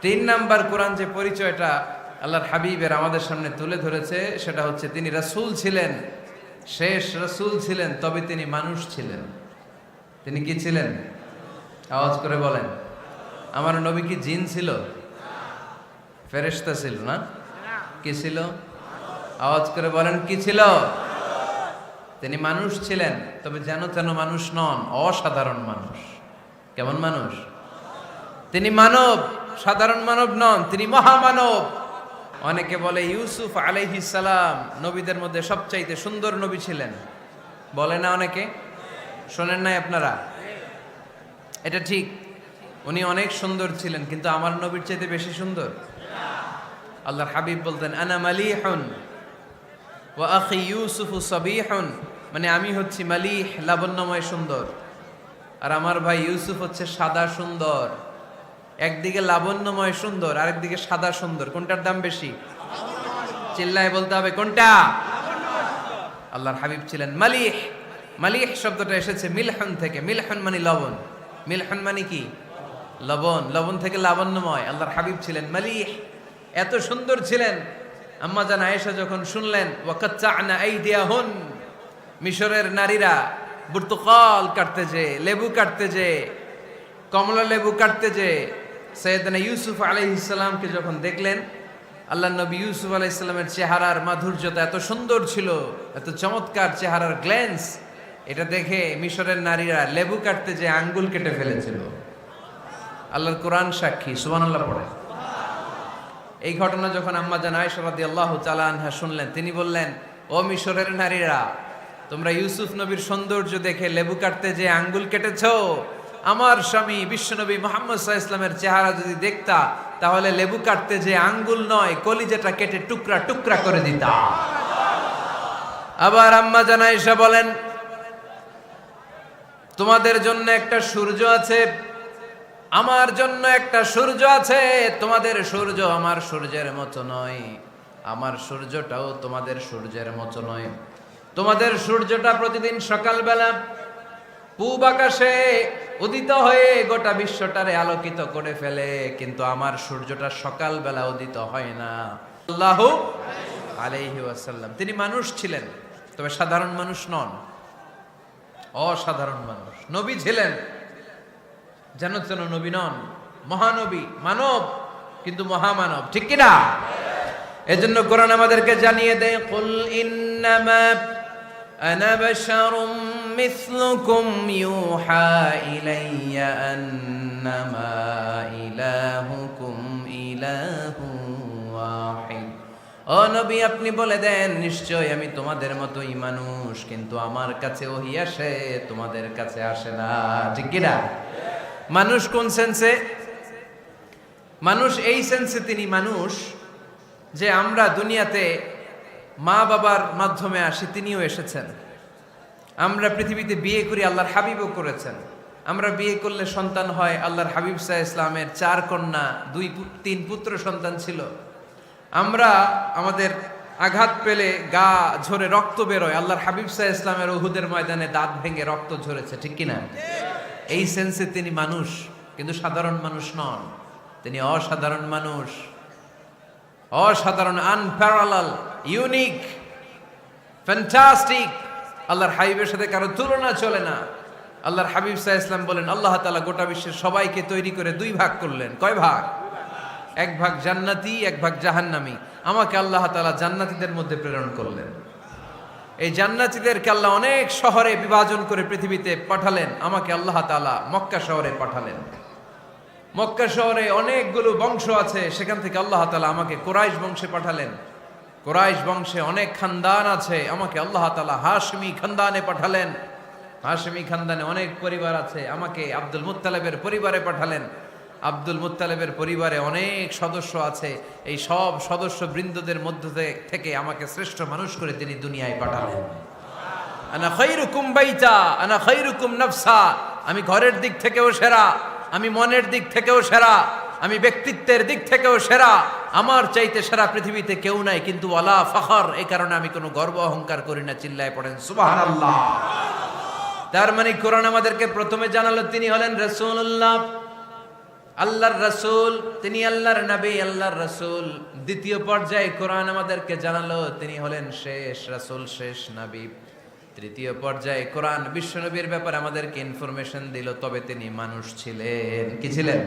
তিন নাম্বার কোরআন যে পরিচয়টা আল্লাহর হাবিবের আমাদের সামনে তুলে ধরেছে সেটা হচ্ছে তিনি রাসূল ছিলেন, শেষ রাসূল ছিলেন, তবে তিনি মানুষ ছিলেন। তিনি কি ছিলেন? আওয়াজ করে বলেন। আমার নবী কি জিন ছিল? ফেরেশতা ছিল না? কি ছিল? আওয়াজ করে বলেন, কি ছিল? তিনি মানুষ ছিলেন, তবে যেন তেন মানুষ নন, অসাধারণ মানুষ। কেমন মানুষ? তিনি মানব, সাধারণ মানব নন, তিনি মহামানব। অনেকে বলে ইউসুফ আলাইহিস সালাম নবীদের মধ্যে সবচাইতে সুন্দর নবী ছিলেন, বলে না অনেকে? শোনেন নাই আপনারা? এটা ঠিক, উনি অনেক সুন্দর ছিলেন, কিন্তু আমার নবীর চাইতে বেশি সুন্দর। আল্লাহর হাবিব বলতেন, আনা মালিহুন ওয়া আখি ইউসুফু সাবিহুন, মানে আমি হচ্ছি মালিহ, লাবণ্যময় সুন্দর, আর আমার ভাই ইউসুফ হচ্ছে সাদা সুন্দর। একদিকে লাবণ্যময় সুন্দর, আরেকদিকে সাদা সুন্দর, কোনটার দাম বেশি? চিল্লায় বলতে হবে কোনটা? আল্লাহর হাবিব ছিলেন মালিহ। মালিহ শব্দটা এসেছে মিলহন থেকে। মিলহন মানে লবণ, মিলহন মানে কি? লবণ। লবণ থেকে লাবণ্যময়। আল্লাহর হাবিব ছিলেন মালিহ, এত সুন্দর ছিলেন। আম্মা জান আয়েশা যখন শুনলেন ওয়াকাত্তা'না আইদিয়াহুন, মিশরের নারীরা বুর্তুকাল কাটতে যে, লেবু কাটতে যে, কমলা লেবু কাটতে যে সাইয়েদনা ইউসুফ আলাইহিস সালামকে যখন দেখলেন, আল্লাহ নবী ইউসুফ আলাইহিস সালামের চেহারার মাধুর্যতা এত সুন্দর ছিল, এত চমৎকার চেহারার গ্ল্যান্স, এটা দেখে মিশরের নারীরা লেবু কাটতে যে আঙ্গুল কেটে ফেলেছিল। আল্লাহর কোরআন সাক্ষী। সুবহানাল্লাহ পড়ে। এই ঘটনা যখন আম্মা জান আয়েশা রাদিয়াল্লাহু তাআলা আনহা শুনলেন, তিনি বললেন, ও মিশরের নারীরা, তোমরা ইউসুফ নবীর সৌন্দর্য দেখে লেবু কাটতে যে আঙ্গুল কেটেছো, আমার স্বামী বিশ্বনবী মুহাম্মদ সাল্লাল্লাহু আলাইহি ওয়াসাল্লামের চেহারা যদি দেখতা তাহলে লেবু কাটতে যে আঙ্গুল নয় কলিজাটা কেটে টুকরা টুকরা করে দিতাম। আবার আম্মা জান আয়েশা বলেন, তোমাদের জন্য একটা সূর্য আছে, আমার জন্য একটা সূর্য আছে। তোমাদের সূর্য আমার সূর্যের মতো নয়, আমার সূর্যটাও তোমাদের সূর্যের মতো নয়। তোমাদের সূর্যটা প্রতিদিন সকালবেলা পূব আকাশে উদিত হয়ে গোটা বিশ্বটারে আলোকিত করে ফেলে, কিন্তু আমার সূর্যটা সকালবেলা উদিত হয় না। সাল্লাল্লাহু আলাইহি ওয়াসাল্লাম তিনি মানুষ ছিলেন, তবে সাধারণ মানুষ নন, অসাধারণ মানুষ। নবী ছিলেন, যেন তেন নবী নন, মহানবী, মানব কিন্তু মহামানব, ঠিক কিনা? এজন্য কোরআন আমাদেরকে জানিয়ে দেয়, কুল ইন্নামা আনা বাশারুম মিসলুকুম ইউহা ইলাইয়া আন্নামা ইলাহুকুম ইলাহু ওয়াহিদ। ও নবী, আপনি বলে দেন, নিশ্চয় আমি তোমাদের মতোই মানুষ, কিন্তু আমার কাছে ওহী আসে, তোমাদের কাছে আসে না, ঠিক কিনা? মানুষ কোন সেন্সে? মানুষ এই সেন্সে তিনি মানুষ যে আমরা দুনিয়াতে মা বাবার মাধ্যমে আসি, তিনিও এসেছেন। আমরা পৃথিবীতে বিয়ে করি, আল্লাহর হাবিবও করেছেন। আমরা বিয়ে করলে সন্তান হয়, আল্লাহর হাবিব সাল্লাল্লাহু আলাইহি ইসলামের 4 কন্যা 2-3 পুত্র সন্তান ছিল। আমরা আমাদের আঘাত পেলে গা ঝরে রক্ত বেরোয়, আল্লাহর হাবিব সাল্লাল্লাহু আলাইহি ইসলামের উহুদের ময়দানে দাঁত ভেঙে রক্ত ঝরেছে, ঠিক কিনা? এই সেন্সে তিনি মানুষ, কিন্তু সাধারণ মানুষ নন, তিনি অসাধারণ মানুষ, অসাধারণ, আনপ্যারালাল, ইউনিক, ফ্যান্টাস্টিক। আল্লাহর হাবিবের সাথে কারো তুলনা চলে না। আল্লাহর হাবিব সাল্লাল্লাহু আলাইহি ওয়াসাল্লাম বলেন, আল্লাহ তাআলা গোটা বিশ্বের সবাইকে তৈরি করে 2 ভাগ করলেন। কয় ভাগ? 1 ভাগ জান্নাতি, 1 ভাগ জাহান্নামী। আমাকে আল্লাহ তাআলা জান্নাতীদের মধ্যে প্রেরণ করলেন। এই জান্নাতীদেরকে আল্লাহ অনেক শহরে বিভাজন করে পৃথিবীতে পাঠালেন, আমাকে আল্লাহ তাআলা মক্কা শহরে পাঠালেন। মক্কা শহরে অনেকগুলো বংশ আছে, সেখান থেকে আল্লাহ তাআলা আমাকে কুরাইশ বংশে পাঠালেন। কুরাইশ বংশে অনেক খানদান আছে, আমাকে আল্লাহ তাআলা হাশমি খানদানে পাঠালেন। হাশমি খানদানে অনেক পরিবার আছে, আমাকে আব্দুল মুত্তালিবের পরিবারে পাঠালেন। আব্দুল মুত্তালিবের পরিবারে অনেক সদস্য আছে, এই সব সদস্য বৃন্দদের মধ্যে থেকে আমাকে শ্রেষ্ঠ মানুষ করে তিনি দুনিয়ায় পাঠালেন। আনা খায়রুকুম বাইতা আনা খায়রুকুম নাফসা, আমি ঘরের দিক থেকেও সেরা, আমি মনের দিক থেকেও সেরা, আমি ব্যক্তিত্বের দিক থেকেও সেরা, আমার চাইতে সেরা পৃথিবীতে কেউ নাই। কিন্তু ওয়ালা ফখর, এই কারণে আমি কোনো গর্ব অহংকার করি না। চিল্লায় পড়েন সুবহানাল্লাহ। তার মানে কোরআন আমাদেরকে প্রথমে জানালো তিনি হলেন রাসূলুল্লাহ, আল্লাহর রাসূল, তিনি আল্লাহর নবী, আল্লাহর রাসূল। দ্বিতীয় পর্যায়ে কোরআন আমাদেরকে জানালো তিনি হলেন শেষ রাসূল, শেষ নবী। তৃতীয় পর্যায়ে কোরআন বিশ্বনবীর ব্যাপারে আমাদেরকে ইনফরমেশন দিল, তবে তিনি মানুষ ছিলেন। কি ছিলেন?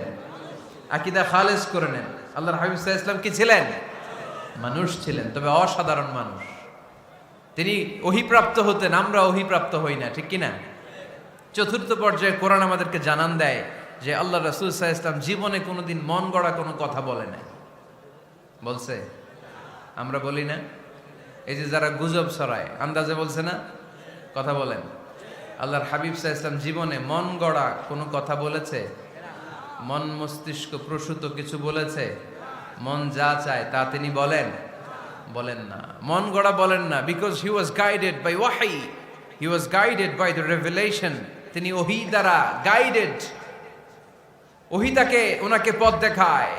আকীদা খালেস করে নেন, আল্লাহর হাবিব সাল্লাল্লাহু আলাইহি ওয়াসাল্লাম কি ছিলেন? মানুষ ছিলেন, তবে অসাধারণ মানুষ। তিনি ওহীপ্রাপ্ত হতেন, আমরা ওহীপ্রাপ্ত হই না, ঠিক কিনা? চতুর্থ পর্যায়ে কোরআন আমাদেরকে জানান দেয় যে আল্লাহ রাসূল সাল্লাল্লাহু আলাইহি ওয়াসাল্লাম জীবনে কোনোদিন মন গড়া কোনো কথা বলে নাই। বলছে? আমরা বলি না? এই যে যারা গুজব ছড়ায়, আন্দাজে বলছে না, কথা বলেন। আল্লাহর হাবিব সাল্লাল্লাহু আলাইহি ওয়াসাল্লাম জীবনে মন গড়া কোনো কথা বলেছে? মন মস্তিষ্ক প্রসূত কিছু বলেছে? মন যা চায় তা তিনি বলেন না, মন গড়া বলেন না। Because he was guided by ওয়াহি, he was guided by the revelation. তিনি ওহী দ্বারা গাইডেড, ওহী তাকে ওনাকে পথ দেখায়।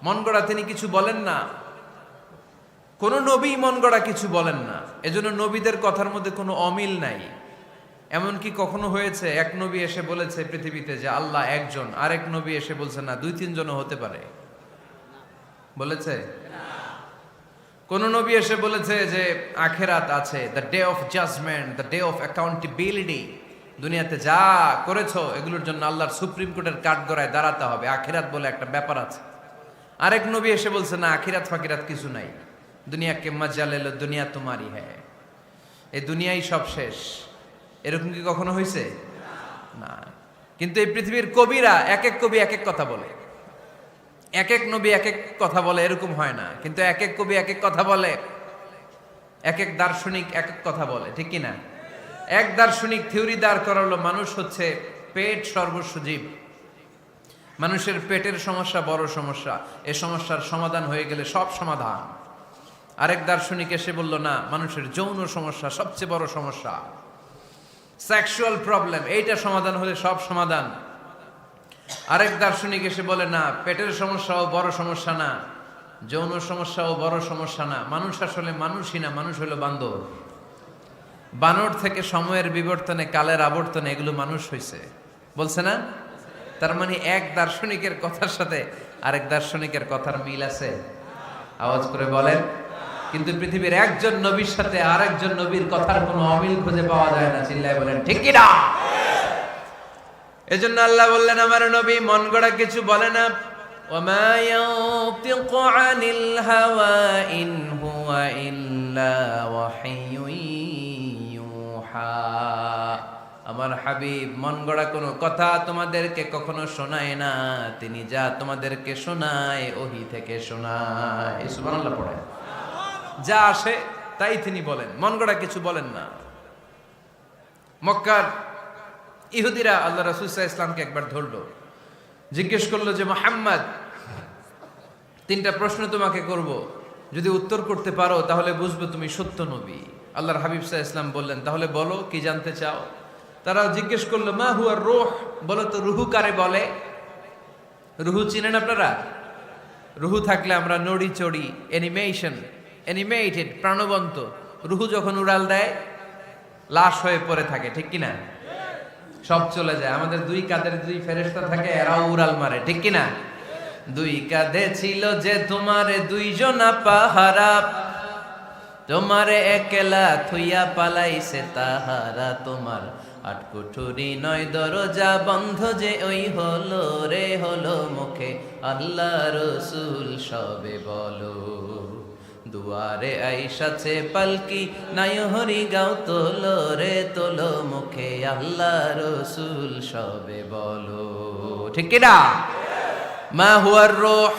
মন গড়া তিনি কিছু বলেন না, কোন নবী মন গড়া কিছু বলেন না। এজন্য নবীদের কথার মধ্যে কোনো অমিল নাই। এমনকি কখনো হয়েছে এক নবী এসে বলেছে পৃথিবীতে যে আল্লাহ একজন, আরেক নবী এসে বলছে না 2-3 জনও হতে পারে? বলেছে? কোন নবী এসে বলেছে যে আখিরাত আছে, the day of judgement, the day of accountability, দুনিয়াতে যা করেছো এগুলোর জন্য আল্লাহর সুপ্রিম কোর্টের কাঠগড়ায় দাঁড়াতে হবে, আখিরাত বলে একটা ব্যাপার আছে? আরেক নবী এসে বলছে না, আখিরাত ফাকিরাত কিছু নাই, দুনিয়াকে মজা লেলো, দুনিয়া তোমারই হ্যায়, এই দুনিয়াই সব শেষ। এরকম কি কখনো হয়েছে? না। কিন্তু এই পৃথিবীর কবিরা এক এক কবি এক এক কথা বলে, এক এক নবী এক এক কথা বলে, এরকম হয় না। কিন্তু এক এক কবি এক এক কথা বলে, এক এক দার্শনিক এক এক কথা বলে, ঠিক কি না? এক দার্শনিক থিওরি দাঁড় করালো মানুষ হচ্ছে পেট সর্বস্ব জীব, মানুষের পেটের সমস্যা বড় সমস্যা, এ সমস্যার সমাধান হয়ে গেলে সব সমাধান। আরেক দার্শনিক এসে বলল না, মানুষের যৌন সমস্যা সবচেয়ে বড় সমস্যা, সেক্সুয়াল প্রবলেম, এইটা সমাধান হলে সব সমাধান। আরেক দার্শনিক এসে বলে না, পেটের সমস্যাও বড় সমস্যা না, যৌন সমস্যাও বড় সমস্যা না, মানুষ আসলে মানুষই না, মানুষ হলো বান্দর। বানর থেকে সময়ের বিবর্তনে, কালের আবর্তনে এগুলো মানুষ হয়েছে, বলছে না? তার মানে এক দার্শনিকের কথার সাথে আরেক দার্শনিকের কথার মিল আছে? আওয়াজ করে বলেন। কিন্তু পৃথিবীর একজন নবীর সাথে আরেকজন নবীর কথার কোনো অমিল খুঁজে পাওয়া যায় না। চিল্লায় বলেন ঠিক কি না? এজন্য আল্লাহ বললেন, আমার নবী মন গড়া কিছু বলে না। ওয়ামা ইয়ানতিকু আনিল হাওয়া ইন হুয়া ইল্লা ওয়াহিয়ুন ইউহা। আমার হাবিব মন গড়া কোনো কথা তোমাদেরকে কখনো শোনায় না, তিনি যা তোমাদেরকে শোনায় ওহী থেকে শোনায়। সুবহানাল্লাহ পড়ে। যা আসে তাই তিনি বলেন, মন গড়া কিছু বলেন না। মক্কার ইহুদিরা আল্লাহ রাসূল সাল্লাল্লাহু আলাইহি ওয়াসাল্লামকে একবার ধরলো, জিজ্ঞেস করলো যে মুহাম্মদ, তিনটা প্রশ্ন তোমাকে করব, যদি উত্তর করতে পারো তাহলে বুঝবো তুমি সত্য নবী। আল্লাহর হাবিব সাল্লাল্লাহু আলাইহি ওয়াসাল্লাম বললেন, তাহলে বলো কি জানতে চাও? তারা জিজ্ঞেস করলো, মা হুয়া রূহ, বলো তো রুহু কারে বলে? রুহু চিনেন আপনারা? রুহু থাকলে আমরা নড়ি চড়ি, অ্যানিমেটেড, প্রাণবন্ত। রুহু যখন উড়াল দেয় লাশ হয়ে পড়ে থাকে, ঠিক কিনা? সব চলে যায়। আমাদের দুই কাঁধের দুই ফেরেশতা থাকে, এরাও উড়াল মারে, ঠিক কিনা? দুই কাঁধে ছিল যে তোমারে দুইজনা পাহারা, তোমারে একলা থুইয়া পালাইছে তাহারা। তোমার আটকুঠুরি নয় দরজা বন্ধ যে ওই হলো রে হলো মুখে আল্লাহ রসুল সবে বলো। দুয়ারে আইসাছে পালকি নাই হরি গাও তোলো রে তোলো মুখে আল্লাহ রসুল সবে বলো, ঠিক কিনা? মা হুয়ার রূহ,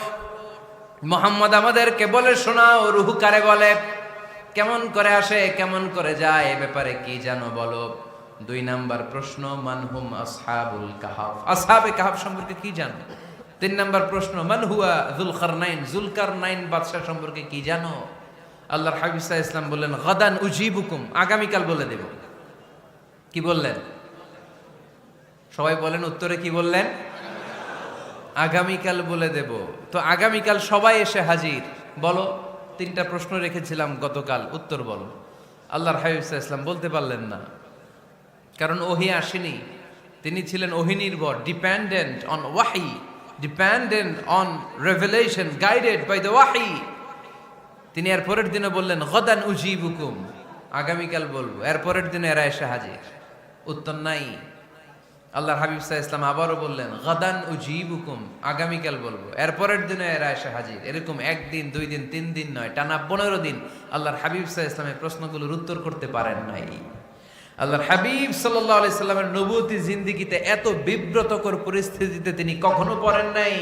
মুহাম্মদ আমাদেরকে বলে শোনাও রুহু কারে বলে, কেমন করে আসে, কেমন করে যায়, এ ব্যাপারে কি জানো বলো। দুই নাম্বার প্রশ্ন, মানহুম আসহাবুল কাহাফ, আসহাবে কাহাফ সম্পর্কে কি জানো? তিন নাম্বার প্রশ্ন, মান হুয়া যুলকারনাইন, যুলকারনাইন বাদশা সম্পর্কে কি জানো? আল্লাহর হাবিব সাল্লাল্লাহু আলাইহি ওয়াসাল্লাম বললেন, গাদান উজিবুকুম, আগামীকাল বলে দেব। কি বললেন? সবাই বলেন উত্তরে কি বললেন? আগামীকাল বলে দেব। তো আগামীকাল সবাই এসে হাজির। বলো, তিনটা প্রশ্ন রেখেছিলাম গতকাল, উত্তর বলো। আল্লাহর হাবিব সাল্লাল্লাহু আলাইহি ওয়াসাল্লাম বলতে পারলেন না, কারণ ওহী আসেনি। তিনি ছিলেন ওহী নির্ভর, ডিপেন্ডেন্ট অন ওয়াহি, dependent on revelation, guided by the ওয়াহি। তিনি এর পরের দিনে বললেন, গাদান উজিবুকুম, আগামীকাল বলবো। এর পরের দিনে এরা এসে হাজির, উত্তর নাই। আল্লাহর হাবিব সাল্লাল্লাহু আলাইহি ওয়াসাল্লাম আবারও বললেন, গাদান উজিবুকুম, আগামীকাল বলবো। এর পরের দিনে এরা এসে হাজির। এরকম একদিন, দুই দিন, তিন দিন নয়, টানা 15 দিন আল্লাহর হাবিব সাল্লাল্লাহু আলাইহি ওয়াসাল্লামের প্রশ্নগুলোর উত্তর করতে পারেন নাই। আল্লাহর হাবিব সাল্লাল্লাহু আলাইহি সাল্লামের নবুয়তি জিন্দেগিতে এত বিব্রতকর পরিস্থিতিতে তিনি কখনো পড়েন নাই।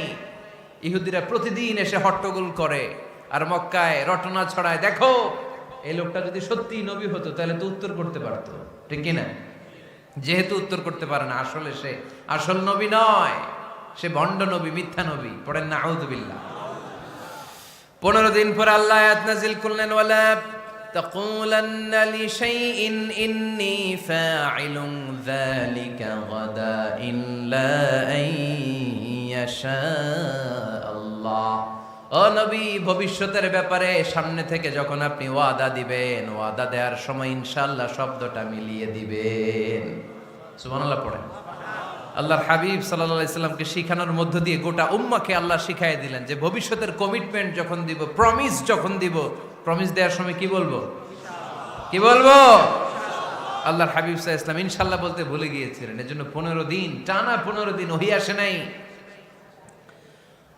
ইহুদিরা প্রতিদিন এসে হট্টগোল করে আর মক্কায় রটনা ছড়ায়, দেখো এই লোকটা যদি সত্যি নবী হতো তাহলে তো উত্তর করতে পারতো, ঠিক কিনা? যেহেতু উত্তর করতে পারে না, আসলে সে আসল নবী নয়, সে ভণ্ড নবী, মিথ্যা নবী। পড়েন না আউযুবিল্লাহ। 15 দিন পর আল্লাহ আয়াত নাযিল করলেন, ওয়ালা তাকুলান্না লিশাইইন ইন্নী ফাইলুন যালিকা গাদা ইল্লা আইয়াশা আল্লাহ। ও নবী, ভবিষ্যতের ব্যাপারে সামনে থেকে যখন আপনি ওয়াদা দিবেন, ওয়াদা দেওয়ার সময় ইনশাআল্লাহ শব্দটা মিলিয়ে দিবেন। সুবহানাল্লাহ পড়েন। আল্লাহর হাবিব সাল্লাল্লাহু আলাইহি সাল্লামকে শিখানোর মধ্য দিয়ে গোটা উম্মাহকে আল্লাহ শিখাই দিলেন যে ভবিষ্যতের কমিটমেন্ট যখন দিব, প্রমিস যখন দিব, প্রমিস দেওয়ার সময় কি বলবো? কি বলবো? আল্লাহর হাবিব সাল্লাল্লাহু আলাইহি সাল্লাম ইনশাআল্লাহ বলতে ভুলে গিয়েছিলেন। এজন্য 15 দিন, টানা 15 দিন ওহী আসে নাই।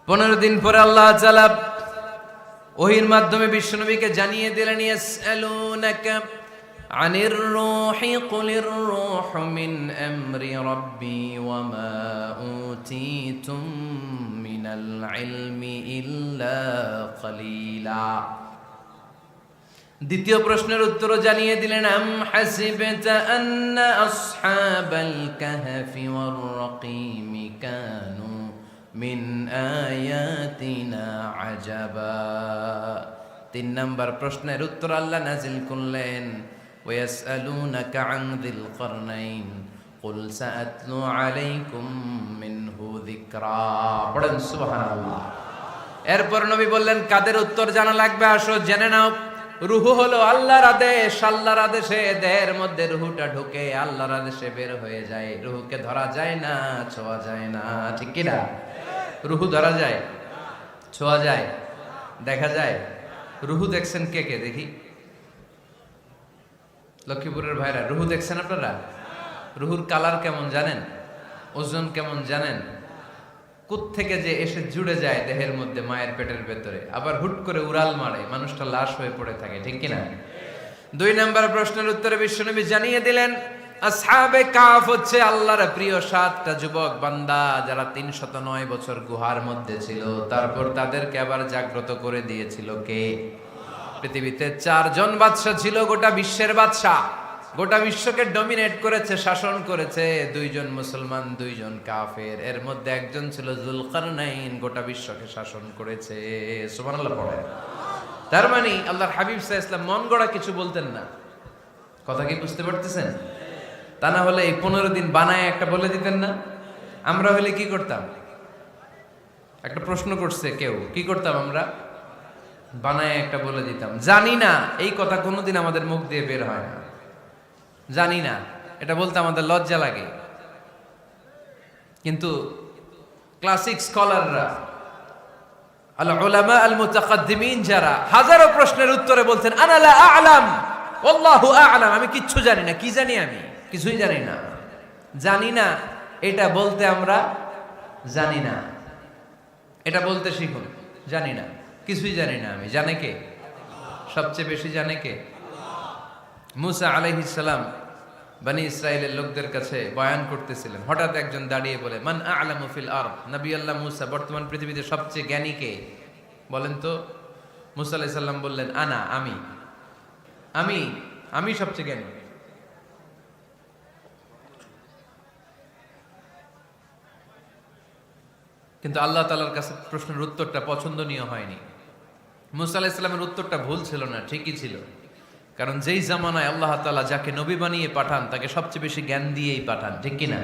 15 দিন পরে আল্লাহ তাআলা ওহীর মাধ্যমে বিশ্বনবীকে জানিয়ে দিলেন, ইয়াসআলুনাকা আনির রূহি কুলির রূহু মিন আমরি রাব্বি ওয়া মা উতীতুম মিনাল ইলমি ইল্লা কলিলা। দ্বিতীয় প্রশ্নের উত্তরও জানিয়ে দিলেন, আম হাসিবতা আন্না আসহাবাল কাহফি ওয়ার রাকিমি কানু মিন আয়াতিনা আজাবা। 3 নম্বর প্রশ্নের উত্তর আল্লাহ নাজিল করলেন, ওয়াসআলুনাকা আন যিল কারনাইন কুল সাআতলু আলাইকুম মিনহু যিকরা। পড়েন সুবহানাল্লাহ। এরপর নবী বললেন, কাদের উত্তর জানা লাগবে, আসো জেনে নাও। রুহু হলো আল্লাহর আদেশ, আল্লাহর আদেশে দেহের মধ্যে রুহুটা ঢুকে আল্লাহর আদেশে বের হয়ে যায়। রুহুকে ধরা যায় না, ছোঁয়া যায় না, ঠিক কি না? রুহু ধরা যায়, ছোঁয়া যায়, দেখা যায়? রুহু দেখছেন কে কে দেখি? লক্ষ্মীপুরের ভাইরা, রুহু দেখছেন আপনারা? রুহুর কালার কেমন জানেন? ওজন কেমন জানেন? কোত্থেকে যে এসে জুড়ে যায় দেহের মধ্যে, মায়ের পেটের ভেতরে, আবার হুট করে উড়াল মারে, মানুষটা লাশ হয়ে পড়ে থাকে, ঠিক কিনা? 2 নম্বর প্রশ্নের উত্তরে বিশ্বনবী জানিয়ে দিলেন, আসহাবে কাফ হচ্ছে আল্লাহর প্রিয় 7টা যুবক বান্দা, যারা 309 বছর গুহার মধ্যে ছিল। তারপর তাদেরকে আবার জাগ্রত করে দিয়েছিল কে? পৃথিবীতে 4 জন বাদশা ছিল, গোটা বিশ্বের বাদশা, গোটা বিশ্বকে ডমিনেট করেছে, শাসন করেছে। 2 জন মুসলমান, 2 জন কাফের। এর মধ্যে একজন ছিল যুলকারনাইন, গোটা বিশ্বকে শাসন করেছে। সুবহানাল্লাহ পড়ে। তার মানে আল্লাহর হাবিব সাল্লাল্লাহু আলাইহি ওয়াসাল্লাম মন গড়া কিছু বলতেন না। কথা কি বুঝতে পারতেছেন? তা না হলে এই 15 দিন বানায় একটা বলে দিতেন না? আমরা হলে কি করতাম? একটা প্রশ্ন করছে কেউ, কি করতাম আমরা? বানায় একটা বলে দিতাম। জানি না, এই কথা কোনোদিন আমাদের মুখ দিয়ে বের হয় না। জানি না, এটা বলতে আমাদের লজ্জা লাগে। কিন্তু ক্লাসিক স্কলাররা, আল উলামা আল মুতাকাদ্দিমিন, যারা হাজারো প্রশ্নের উত্তরে বলতেন, আনা লা আ'লাম ওয়াল্লাহু আ'লাম, আমি কিচ্ছু জানি না। কি জানি? আমি কিছুই জানি না। জানি না এটা বলতে আমরা জানি না, এটা বলতে শিখুন। জানি না, কিছুই জানি না আমি। জানে কে? সবচেয়ে বেশি জানে কে? মুসা আলাইহিস সালাম বনি ইসরাইলের লোকদের কাছে বয়ান করতেছিলেন। হঠাৎ একজন দাঁড়িয়ে বলে, মান আ'লামু ফিল আরদ। নবী আল্লাহ মুসা, বর্তমান পৃথিবীতে সবচেয়ে জ্ঞানী কে বলেন তো? মুসা আলাইহিস সালাম বললেন, আনা, আমি আমি আমি সবচেয়ে জ্ঞানী। কিন্তু আল্লাহ তাআলার কাছে প্রশ্নের উত্তরটা পছন্দনীয় হয়নি। মুসা আলাইহিস সালামের উত্তরটা ভুল ছিল না, ঠিকই ছিল। কারণ যেই জামানায় আল্লাহ তাআলা যাকে নবী বানিয়ে পাঠান, তাকে সবচেয়ে বেশি জ্ঞান দিয়েই পাঠান, ঠিক কিনা?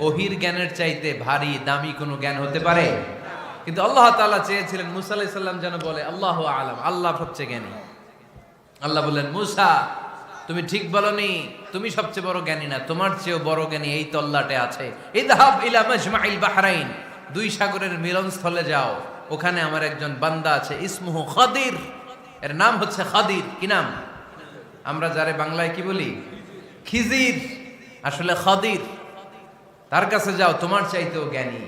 ওহির জ্ঞানের চাইতে ভারী দামি কোনো জ্ঞান হতে পারে? কিন্তু আল্লাহ তাআলা চেয়েছিলেন মুসা আলাইহিস সালাম যেন বলে, আল্লাহু আ'লাম, আল্লাহ সবচেয়ে জ্ঞানী। আল্লাহ বললেন, মুসা তুমি ঠিক বলনি, তুমি সবচেয়ে বড় জ্ঞানী না, তোমার চেয়েও বড় জ্ঞানী এই তল্লাটে আছে। ইযহাব ইলা মাজমাইল বাহরাইন, 2 সাগরের মিলনস্থলে যাও, ওখানে আমার একজন বান্দা আছে, ইসমুহু খাদির, এর নাম হচ্ছে খাদির। কি নাম? আমরা যারে বাংলায় কি বলি? খিজির, আসলে খাদির। তার কাছে যাও, তোমার চাইতেও জ্ঞানী।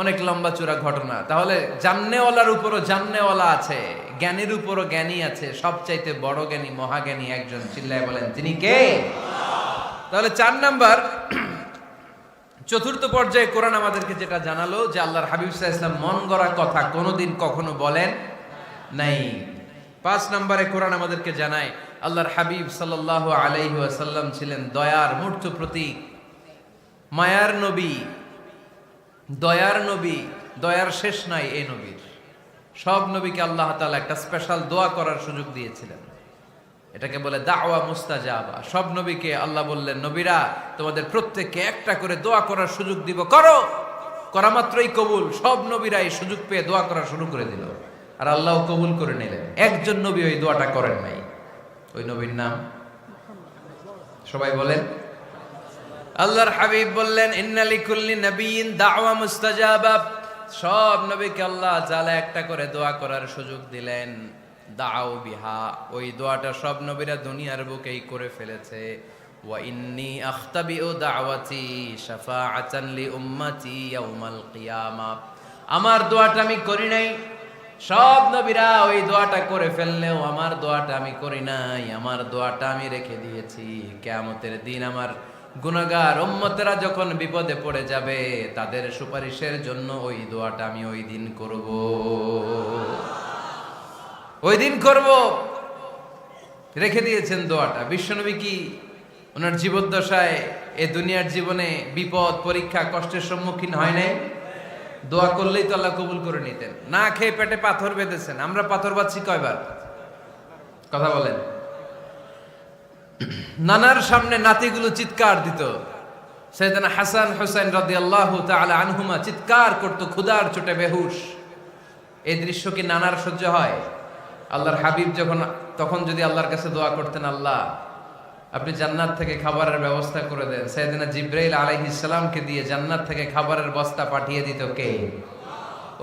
অনেক লম্বা চূড়া ঘটনা। তাহলে জান্নেওয়ালার উপরও জান্নেওয়ালা আছে, জ্ঞানীর উপরও জ্ঞানী আছে। সবচাইতে বড় জ্ঞানী, মহাজ্ঞানী একজন, চিল্লায় বলেন তিনি কে? তাহলে 4 নাম্বার, চতুর্থ পর্যায়ে কোরআন আমাদেরকে যেটা জানালো, যে আল্লাহর হাবিব সাল্লাল্লাহু আলাইহি ওয়াসাল্লাম মন গড়া কথা কোনোদিন কখনো বলেন নাই। 5 নম্বরে কোরআন আমাদেরকে জানায়, আল্লাহর হাবিব সাল্লাল্লাহু আলাইহি ওয়াসাল্লাম ছিলেন দয়ার মূর্ত প্রতীক, মায়ার নবী, দয়ার নবী। দয়ার শেষ নাই এই নবীর। সব নবীকে আল্লাহ তাআলা একটা স্পেশাল দোয়া করার সুযোগ দিয়েছিলেন, এটাকে বলে দাওয়া মুস্তাজাবা। সব নবীকে আল্লাহ বললেন, নবীরা তোমাদের প্রত্যেককে একটা করে দোয়া করার সুযোগ দিব, করো। করা মাত্রই কবুল। সব নবীরা এই সুযোগ পেয়ে দোয়া করা শুরু করে দিল, আর আল্লাহ কবুল করে নিলেন। একজন নবী ওই দোয়াটা করেন নাই। ওই নবীর নাম সবাই বলেন। আল্লাহর হাবিব বললেন, ইন্না লিকুল্লি নাবিয়্যিন দাওয়া মুস্তাজাবা। সব নবীকে আল্লাহ তাআলা একটা করে দোয়া করার সুযোগ দিলেন। দাও বিহা, ওই দোয়াটা সব নবীরা দুনিয়ার বুকেই করে ফেলেছে। ওয়া ইন্নী আখতাবিউ দাওয়াতি শাফাআতান লি উম্মতি ইয়াউমাল কিয়ামা। আমার দোয়াটা আমি করি নাই, সব নবীরা ওই দোয়াটা করে ফেললেও আমার দোয়াটা আমি করি নাই। আমার দোয়াটা আমি রেখে দিয়েছি কিয়ামতের দিন। আমার গুনাহগার উম্মতেরা যখন বিপদে পড়ে যাবে, তাদের সুপারিশের জন্য ওই দোয়াটা আমি ওই দিন করব, ওই দিন করব। রেখে দিয়েছেন দোয়াটা। বিশ্বনবী কি ওনার জীবদ্দশায় এ দুনিয়ার জীবনে বিপদ, পরীক্ষা, কষ্টের সম্মুখীন হয় নাই? দোয়া করলেই তো আল্লাহ কবুল করে নিতেন। না খেয়ে পেটে পাথর বেঁধেছেন, আমরা পাথর বাঁধছি কয়বার? কথা বলেন। নানার সামনে নাতিগুলো চিৎকার দিত, সাইয়েদনা হাসান হুসাইন রাদিয়াল্লাহু তাআলা আনহুমা চিৎকার করতো ক্ষুধার চোটে বেহুশ। এই দৃশ্য কি নানার সহ্য হয়? আল্লাহর হাবিব তখন যদি আল্লাহর কাছে দোয়া করতেন, আল্লাহ আপনি জান্নাত থেকে খাবারের ব্যবস্থা করে দেন, সাইয়েদনা জিবরাইল আলাইহিস সালামকে দিয়ে জান্নাত থেকে খাবারের বস্তা পাঠিয়ে দিত কে?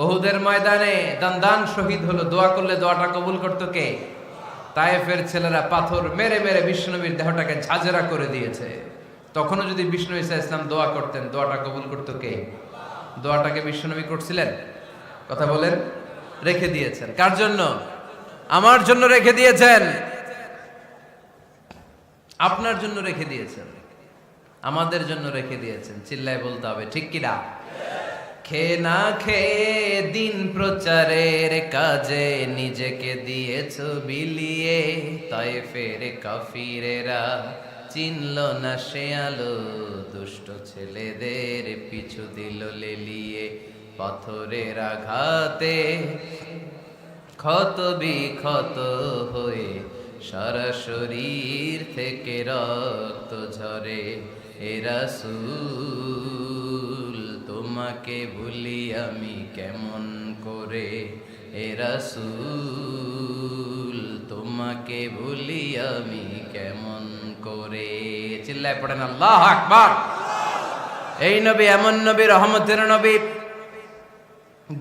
উহুদের ময়দানে দান শহীদ হলো, দোয়া করলে দোয়াটা কবুল করতো কে? তায়েফের ছেলেরা পাথর মেরে মেরে বিষ্ণুনবীর দেহটাকে ঝাঁঝরা করে দিয়েছে। তখনও যদি বিষ্ণু ঈসা ইসলাম দোয়া করতেন, দোয়াটা কবুল করতো কে? দোয়াটাকে বিষ্ণুনবী করছিলেন? কথা বলেন। রেখে দিয়েছেন কার জন্য? আমার জন্য রেখে দিয়েছেন, আপনার জন্য রেখে দিয়েছেন, আমাদের জন্য রেখে দিয়েছেন। চিল্লায় বলতে হবে ঠিক কিনা? খেয়ে না খেয়ে দিন প্রচারের কাজে নিজেকে দিয়েছ বিলিয়ে, তায়েফের কাফিরেরা চিনল না সে আলো, দুষ্ট ছেলেদের পিছু দিল লেলিয়ে, পাথরের আঘাতে ক্ষত বিক্ষত হয়ে সারা শরীর থেকে রক্ত ঝরে। এ রাসূল তোমাকে ভুলি আমি কেমন করে, এ রাসূল তোমাকে ভুলি আমি কেমন করে। চিল্লায় পড়েন আল্লাহু আকবার। এই নবী এমন নবী, রহমতের নবী,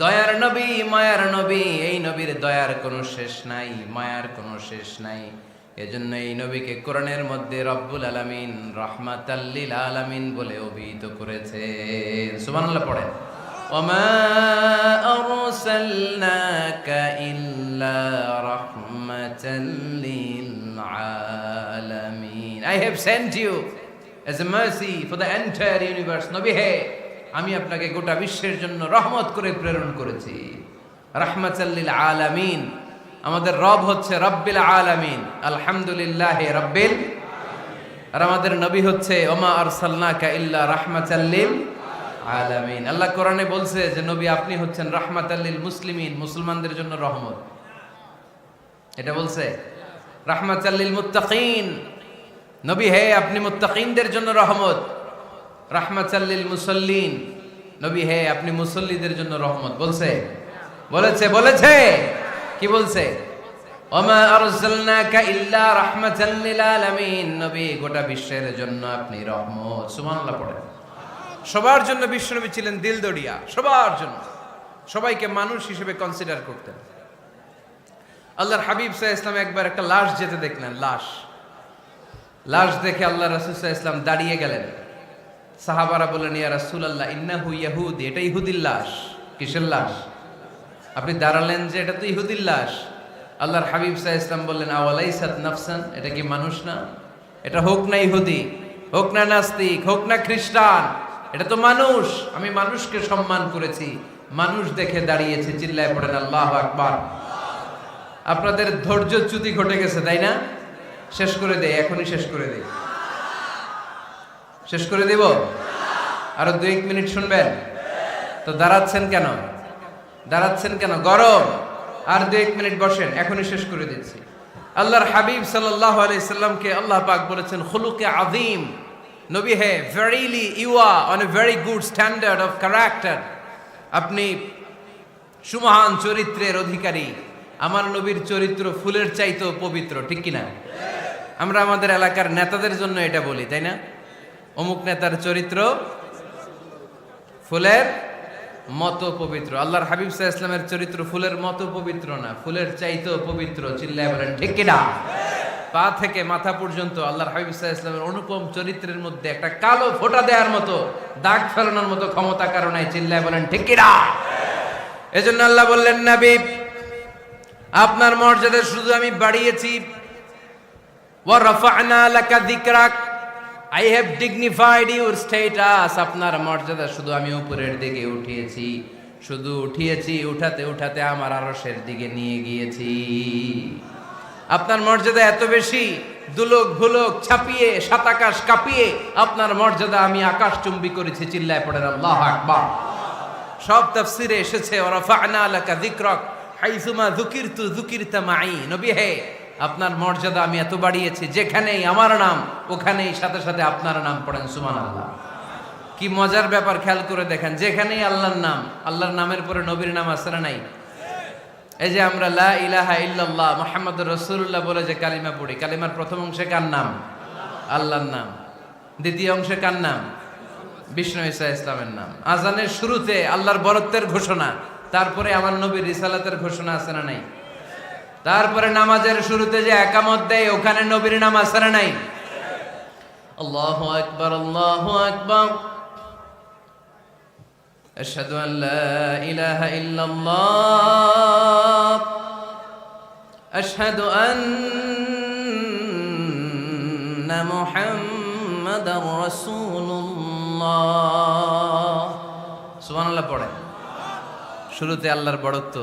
দয়ার নবী, মায়ার নবী। এই নবীর দয়ার কোনো শেষ নাই, মায়ার কোনো শেষ নাই। এজন্য এই নবীকে কোরআনের মধ্যে রব্বুল আলামিন রাহমাতাল লিল আলামিন বলে অভিহিত করেছে। সুবহানাল্লাহ পড়েন। ওমা আরসালনাকা ইল্লা রাহমাতাল লিল আলামিন। I have sent you as a mercy for the entire universe. নবী হে, আমি আপনাকে গোটা বিশ্বের জন্য রহমত করে প্রেরণ করেছি। রাহমাতাল লিল আলামিন। আমাদের রব হচ্ছে রব্বিল আলামিন, আলহামদুলিল্লাহি রাব্বিল। আর আমাদের নবী হচ্ছে ওমা আরসালনাকা ইল্লা রাহমাতাল লিল আলামিন। আল্লাহ কোরআনে বলছে যে নবী আপনি হচ্ছেন রাহমাতাল লিল মুসলিমিন, মুসলমানদের জন্য রহমত। এটা বলছে রাহমাতাল লিল মুত্তাকিন। নবী হে, আপনি মুত্তাকিনদের জন্য রহমত। রাহমাতাল লিল মুসাল্লিন। নবী হে, আপনি মুসল্লিদের জন্য রহমত। বলছে? বলেছে। কি বলছে? ওমা আরসালনাকা ইল্লা রাহমাতাল লিল আলামিন। নবী গোটা বিশ্বের জন্য আপনি রহমত। সুবহানাল্লাহ পড়েন। সবার জন্য বিশ্বনবী ছিলেন দিলদরিয়া, সবার জন্য, সবাইকে মানুষ হিসেবে কনসিডার করতেন। আল্লাহর হাবিব সাল্লাল্লাহু আলাইহি ওয়াসাল্লাম একবার একটা লাশ যেতে দেখলেন, লাশ দেখে আল্লাহ রাসূল সাল্লাল্লাহু আলাইহি ওয়াসাল্লাম দাঁড়িয়ে গেলেন। সাহাবারা বললেন, ইয়া রাসূলুল্লাহ ইন্নাহু ইয়াহুদি, এটা ইহুদির লাশ। কিসের লাশ? আপনি দাঁড়ালেন যে এটা তো ইহুদির লাশ। আল্লাহর হাবিব সাল্লাল্লাহু আলাইহি ওয়াসাল্লাম বললেন, আওয়ালাইসাত নাফসান, এটা কি মানুষ না? এটা হোক না ইহুদি, হোক না নাস্তিক, হোক না খ্রিস্টান, এটা তো মানুষ। আমি মানুষকে সম্মান করেছি, মানুষ দেখে দাঁড়িয়েছি। চিল্লায় পড়েন আল্লাহু আকবার। আপনাদের ধৈর্যচ্যুতি ঘটে গেছে, তাই না? শেষ করে দেই, এখনই শেষ করে দেই। শেষ করে দেব? আরো 2-1 মিনিট শুনবেন তো? দাঁড়াচ্ছেন কেন? গরম। আর 2-1 মিনিট বসেন, এখনই শেষ করে দিচ্ছি। আল্লাহর হাবিব সাল্লাল্লাহু আলাইহি সাল্লামকে আল্লাহ পাক বলেছেন খুলুকে আযীম। নবী হে, verily you are on a very good standard of character. আপনি সুমহান চরিত্রের অধিকারী। আমার নবীর চরিত্র ফুলের চাইতেও পবিত্র, ঠিক কিনা? আমরা আমাদের এলাকার নেতাদের জন্য এটা বলি, তাই না? অমুক নেতার চরিত্র ফুলের মতো পবিত্র। আল্লাহর হাবিব সাল্লাল্লাহু আলাইহি ওয়াসাল্লামের চরিত্র ফুলের মতো পবিত্র না, ফুলের চাইতেও পবিত্র। চিল্লায় বলেন ঠিক কিনা? পা থেকে মাথা পর্যন্ত আল্লাহর হাবিব সাল্লাল্লাহু আলাইহি ওয়াসাল্লামের অনুপম চরিত্রের মধ্যে একটা কালো ফোঁটা দেওয়ার মতো, দাগ ফেলানোর মতো ক্ষমতা কারো নাই। চিল্লায় বলেন ঠিক কিনা? এজন্য আল্লাহ বললেন, নবী আপনার মর্যাদা শুধু আমি বাড়িয়েছি। ওয়া রাফা'না লাকা যিকরাক, I have dignified your status. আপনার মর্যাদা শুধু আমি উপরের দিকে উঠিয়েছি, শুধু উঠিয়েছি, উঠাতে উঠাতে আমার আরশের দিকে নিয়ে গিয়েছি। আপনার মর্যাদা এত বেশি, দুলোক ভুলোক ছাপিয়ে, সাত আকাশ কাঁপিয়ে আপনার মর্যাদা আমি আকাশচুম্বী করেছি। চিল্লায় পড়েন আল্লাহু আকবার। সব তাফসিরে এসেছে ওয়ারাফা'না লাকা যিকরাক হাইসুমা যুকিরতু যুকিরতা মাই। নবী হে, আপনার মর্যাদা আমি এত বাড়িয়েছি, যেখানেই আমার নাম ওখানেই সাথে সাথে আপনার নাম পড়েন সুবহানাল্লাহ। কি মজার ব্যাপার, খেয়াল করে দেখেন, যেখানেই আল্লাহর নাম, আল্লাহর নামের পরে নবীর নাম আছে না নাই? এই যে আমরা লা ইলাহা ইল্লাল্লাহ মুহাম্মাদুর রাসূলুল্লাহ বলে যে কালিমা পড়ি, কালিমার প্রথম অংশে কার নাম? আল্লাহর নাম। দ্বিতীয় অংশে কার নাম? বিষ্ণু ঈসা ইসলামের নাম। আজানের শুরুতে আল্লাহর বরত্বের ঘোষণা, তারপরে আমার নবীর রিসালাতের ঘোষণা আছে না নাই? তারপরে নামাজের শুরুতে যে একামত দেয়, ওখানে নবীর নাম আছে না নাই? আল্লাহু আকবার, আল্লাহু আকবার, আশহাদু আন লা ইলাহা ইল্লাল্লাহ, আশহাদু আন্না মুহাম্মাদার রাসূলুল্লাহ। সুবহানাল্লাহ পড়ে। শুরুতে আল্লাহর বড়ত্ব,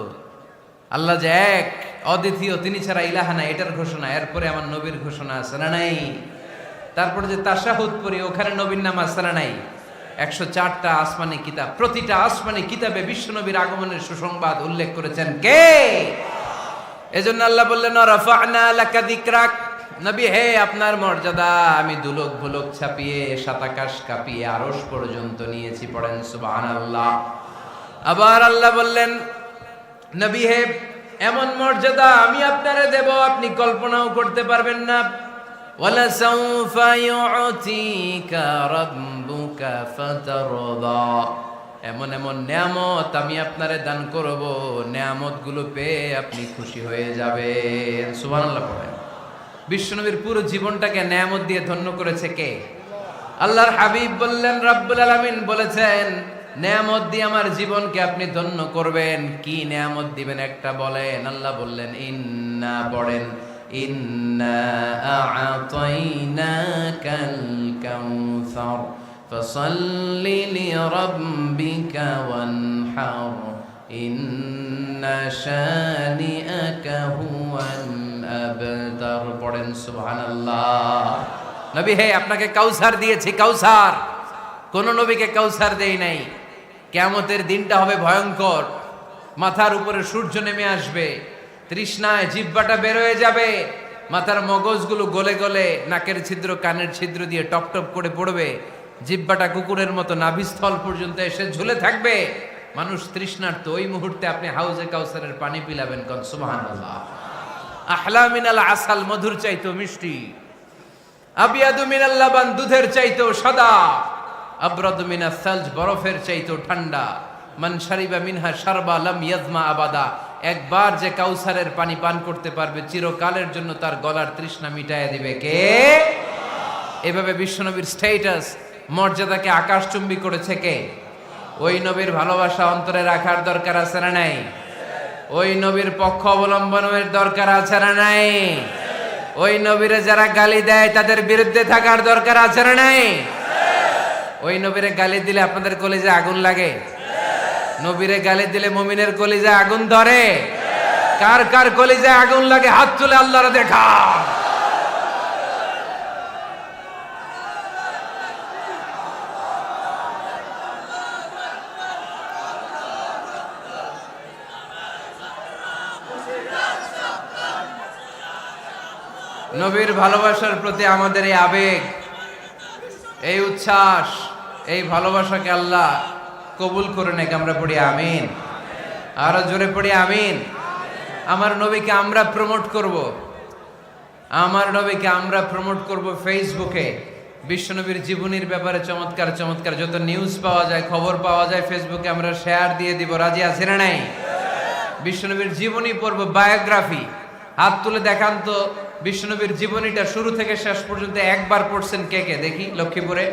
আল্লাহ যে এক অদ্বিতীয়, তিনি ছাড়া ইলাহা নাই, এটার ঘোষণা। এরপরে আমার নবীর ঘোষণা আছে না নাই? তারপরে যে তাশাহুদ পড়ি, ওখানে নবীর নাম আছে না নাই? 104টা আসমানি কিতাব, প্রতিটা আসমানি কিতাবে বিশ্ব নবীর আগমনের সুসংবাদ উল্লেখ করেছেন কে? এজন্য আল্লাহ বললেন রাফা'না লাকা যিকরাক, নবী হে, আপনার মর্যাদা আমি দুলক ভুলক ছাপিয়ে সাত আকাশ কাঁপিয়ে আরশ পর্যন্ত নিয়েছি, পড়েন সুবহানাল্লাহ। আবার আল্লাহ বললেন নবী হে, এমন মর্যাদা আমি আপনারে দেব আপনি কল্পনাও করতে পারবেন না। ওয়ালা সাউফা ইউতিকা রাব্বুকা ফাতারদা, এমন এমন নিয়ামত আমি আপনারে দান করব, নিয়ামতগুলো পেয়ে আপনি খুশি হয়ে যাবেন। সুবহানাল্লাহ পড়েন। বিশ্বনবীর পুরো জীবনটাকে নিয়ামত দিয়ে ধন্য করেছে কে? আল্লাহর হাবিব বললেন, রব্বুল আলামিন বলেছেন নিয়ামত দিয়ে আমার জীবনকে আপনি ধন্য করবেন। কি নিয়ামত দিবেন একটা বলেন? আল্লাহ বললেন ইন্না, পড়েন, ইন্না আ'তাইনাকাল কাউসার ফাসাল্লি লিরাব্বিকা ওয়ানহার ইন্না শানিআকা হুয়াল আবতার, পড়েন সুবহানাল্লাহ। নবী হে, আপনাকে কাউসার দিয়েছি, কাউসার। কোন নবীকে কাউসার দেই নাই। কিয়ামতের দিনটা হবে ভয়ঙ্কর, মাথার উপরে সূর্য নেমে আসবে, তৃষ্ণায় জিহ্বাটা বের হয়ে যাবে, মাথার মগজগুলো গলে গলে নাকের ছিদ্র কানের ছিদ্র দিয়ে টপ টপ করে পড়বে, জিহ্বাটা কুকুরের মতো নাভিস্থল পর্যন্ত এসে ঝুলে থাকবে। মানুষ তৃষ্ণার্ত, ওই মুহূর্তে আপনি হাউজে কাউসারের পানি পিলাবেন, কোন সুবহানাল্লাহ। আহলা মিনাল আসাল, মধুর চাইতো মিষ্টি, আবিয়াদু মিনাল লাবান, দুধের চাইতো সাদা, আবরাদু মিনাস সালজ, বরফের চাইতো ঠান্ডা, মান শারিবা মিনহা শারবা লাম ইয়াজমা আবাদা, একবার যে কাউসারের পানি পান করতে পারবে চিরকালের জন্য তার গলার তৃষ্ণা মিটাইয়া দিবে কে? এভাবে বিশ্বনবীর স্ট্যাটাস, মর্যাদাকে আকাশচুম্বী করেছে কে? ওই নবীর ভালোবাসা অন্তরে রাখার দরকার আছে না নাই? ওই নবীর পক্ষ অবলম্বনের দরকার আছে না নাই? ওই নবীরে যারা গালি দেয় তাদের বিরুদ্ধে থাকার দরকার আছে না নাই? ওই নবীরে গালি দিলে আপনাদের কলিজায় আগুন লাগে? নবীরে গালি দিলে মুমিনের কলিজায় আগুন ধরে? কার কার কলিজায় আগুন লাগে হাত তুলে আল্লাহরে দেখা। নবীর ভালোবাসার প্রতি আমাদের এই আবেগ, এই উচ্ছ্বাস, এই ভালোবাসাকে আল্লাহ কবুল করে নেক। আমরা পড়ি আমিন, আরো জোরে পড়ি আমিন। আমার নবীকে আমরা প্রমোট করব, আমার নবীকে আমরা প্রমোট করব ফেসবুকে। বিশ্বনবীর জীবনীর ব্যাপারে চমৎকার চমৎকার যত নিউজ পাওয়া যায়, খবর পাওয়া যায়, ফেসবুকে আমরা শেয়ার দিয়ে দিব। রাজি আছে না নাই? বিশ্বনবীর জীবনী পড়ব, বায়োগ্রাফি। হাত তুলে দেখান তো বিশ্বনবীর জীবনীটা শুরু থেকে শেষ পর্যন্ত একবার পড়ছেন কে কে, দেখি লক্ষ্মীপুরে।